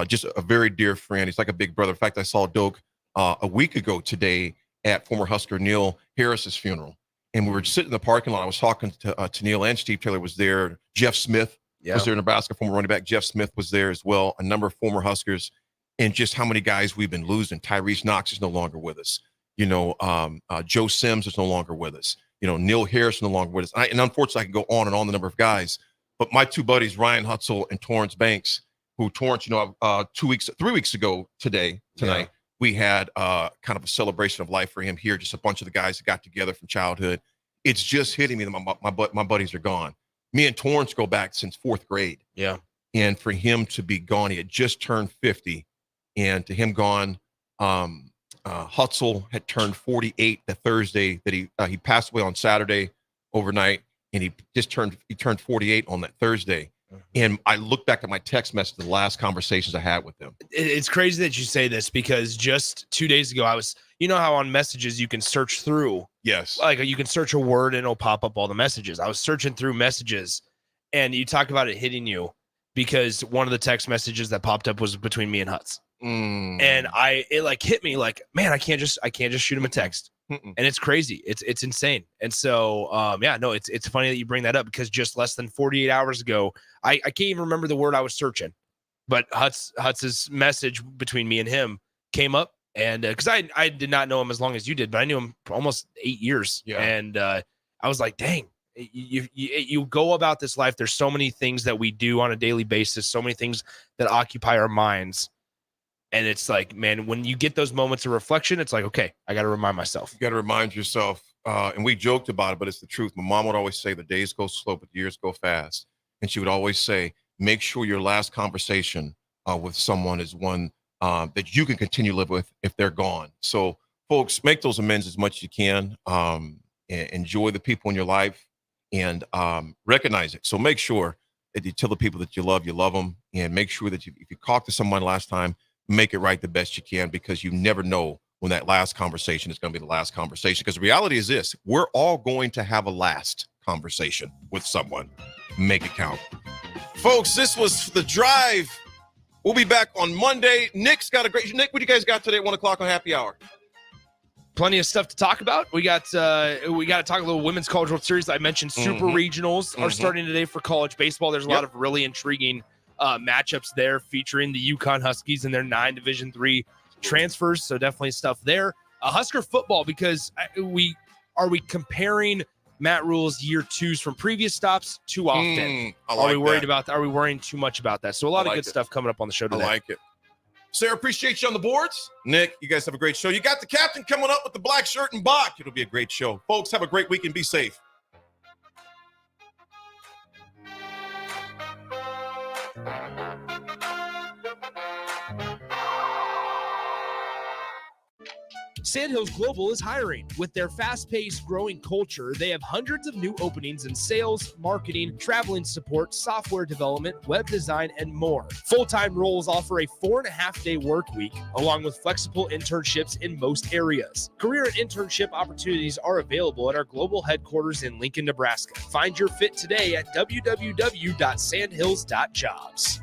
Just a very dear friend. He's like a big brother. In fact, I saw Doak a week ago today at former Husker Neil Harris's funeral. And we were just sitting in the parking lot. I was talking to Neil, and Steve Taylor was there. Jeff Smith was there in Nebraska, former running back. Jeff Smith was there as well. A number of former Huskers. And just how many guys we've been losing. Tyrese Knox is no longer with us. You know, Joe Sims is no longer with us. You know, Neil Harris is no longer with us. And unfortunately, I can go on and on the number of guys. But my two buddies, Ryan Hutzel and Torrance Banks, who Torrance, you know, 3 weeks ago tonight, we had kind of a celebration of life for him here. Just a bunch of the guys that got together from childhood. It's just hitting me that my buddies are gone. Me and Torrance go back since 4th grade. Yeah. And for him to be gone, he had just turned 50. And to him gone, Hutzel had turned 48 the Thursday that he passed away on Saturday overnight. And he turned 48 on that Thursday. And I look back at my text message, the last conversations I had with him. It's crazy that you say this because just 2 days ago, you know how on messages you can search through. Yes. Like you can search a word and it'll pop up all the messages. I was searching through messages and you talk about it hitting you because one of the text messages that popped up was between me and Hutz. And it like hit me like, man, I can't just shoot him a text. And it's crazy. It's insane. And so, it's funny that you bring that up because just less than 48 hours ago, I can't even remember the word I was searching, but Hutz's message between me and him came up. And because I did not know him as long as you did, but I knew him for almost 8 years. Yeah. And I was like, dang, you go about this life. There's so many things that we do on a daily basis, so many things that occupy our minds. And it's like, man, when you get those moments of reflection, it's like, okay, I got to remind myself. You got to remind yourself. And we joked about it, but it's the truth. My mom would always say the days go slow, but the years go fast. And she would always say, make sure your last conversation with someone is one that you can continue to live with if they're gone. So, folks, make those amends as much as you can. And enjoy the people in your life and recognize it. So make sure that you tell the people that you love them. And make sure that if you talked to someone last time, make it right the best you can, because you never know when that last conversation is going to be the last conversation. Because the reality is this, we're all going to have a last conversation with someone. Make it count. Folks, this was The Drive. We'll be back on Monday. Nick, what do you guys got today at 1 o'clock on Happy Hour? Plenty of stuff to talk about. We got to talk a little Women's College World Series. I mentioned Super Regionals are starting today for college baseball. There's a lot of really intriguing matchups there featuring the Yukon Huskies and their 9 Division III transfers. So definitely stuff there. Husker football, because we comparing Matt Rule's year 2s from previous stops too often? Are we worrying too much about that? So a lot of good stuff coming up on the show today. I like it. Sarah, appreciate you on the boards. Nick, you guys have a great show. You got the captain coming up with the black shirt and Bach. It'll be a great show. Folks, have a great week and be safe. Sandhills Global is hiring. With their fast-paced, growing culture, they have hundreds of new openings in sales, marketing, traveling support, software development, web design, and more. Full-time roles offer a 4.5-day work week, along with flexible internships in most areas. Career and internship opportunities are available at our global headquarters in Lincoln, Nebraska. Find your fit today at www.sandhills.jobs.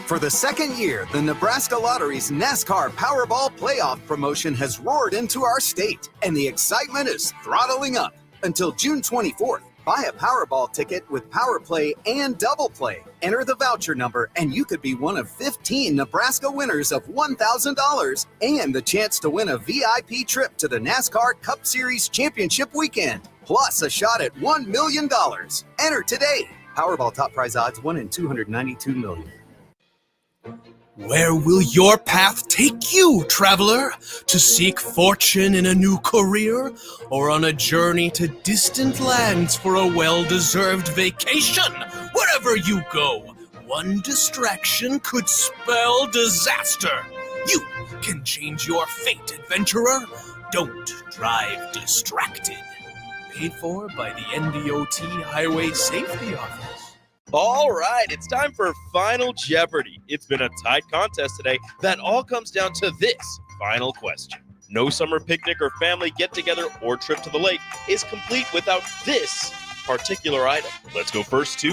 For the second year, the Nebraska Lottery's NASCAR Powerball Playoff promotion has roared into our state, and the excitement is throttling up. Until June 24th, buy a Powerball ticket with Power Play and Double Play. Enter the voucher number, and you could be one of 15 Nebraska winners of $1,000 and the chance to win a VIP trip to the NASCAR Cup Series Championship weekend, plus a shot at $1 million. Enter today. Powerball top prize odds 1 in 292 million. Where will your path take you, traveler? To seek fortune in a new career, or on a journey to distant lands for a well-deserved vacation? Wherever you go, one distraction could spell disaster. You can change your fate, adventurer. Don't drive distracted. Paid for by the NDOT Highway Safety Office. All right, it's time for Final Jeopardy. It's been a tight contest today that all comes down to this final question. No summer picnic or family get-together or trip to the lake is complete without this particular item. Let's go first to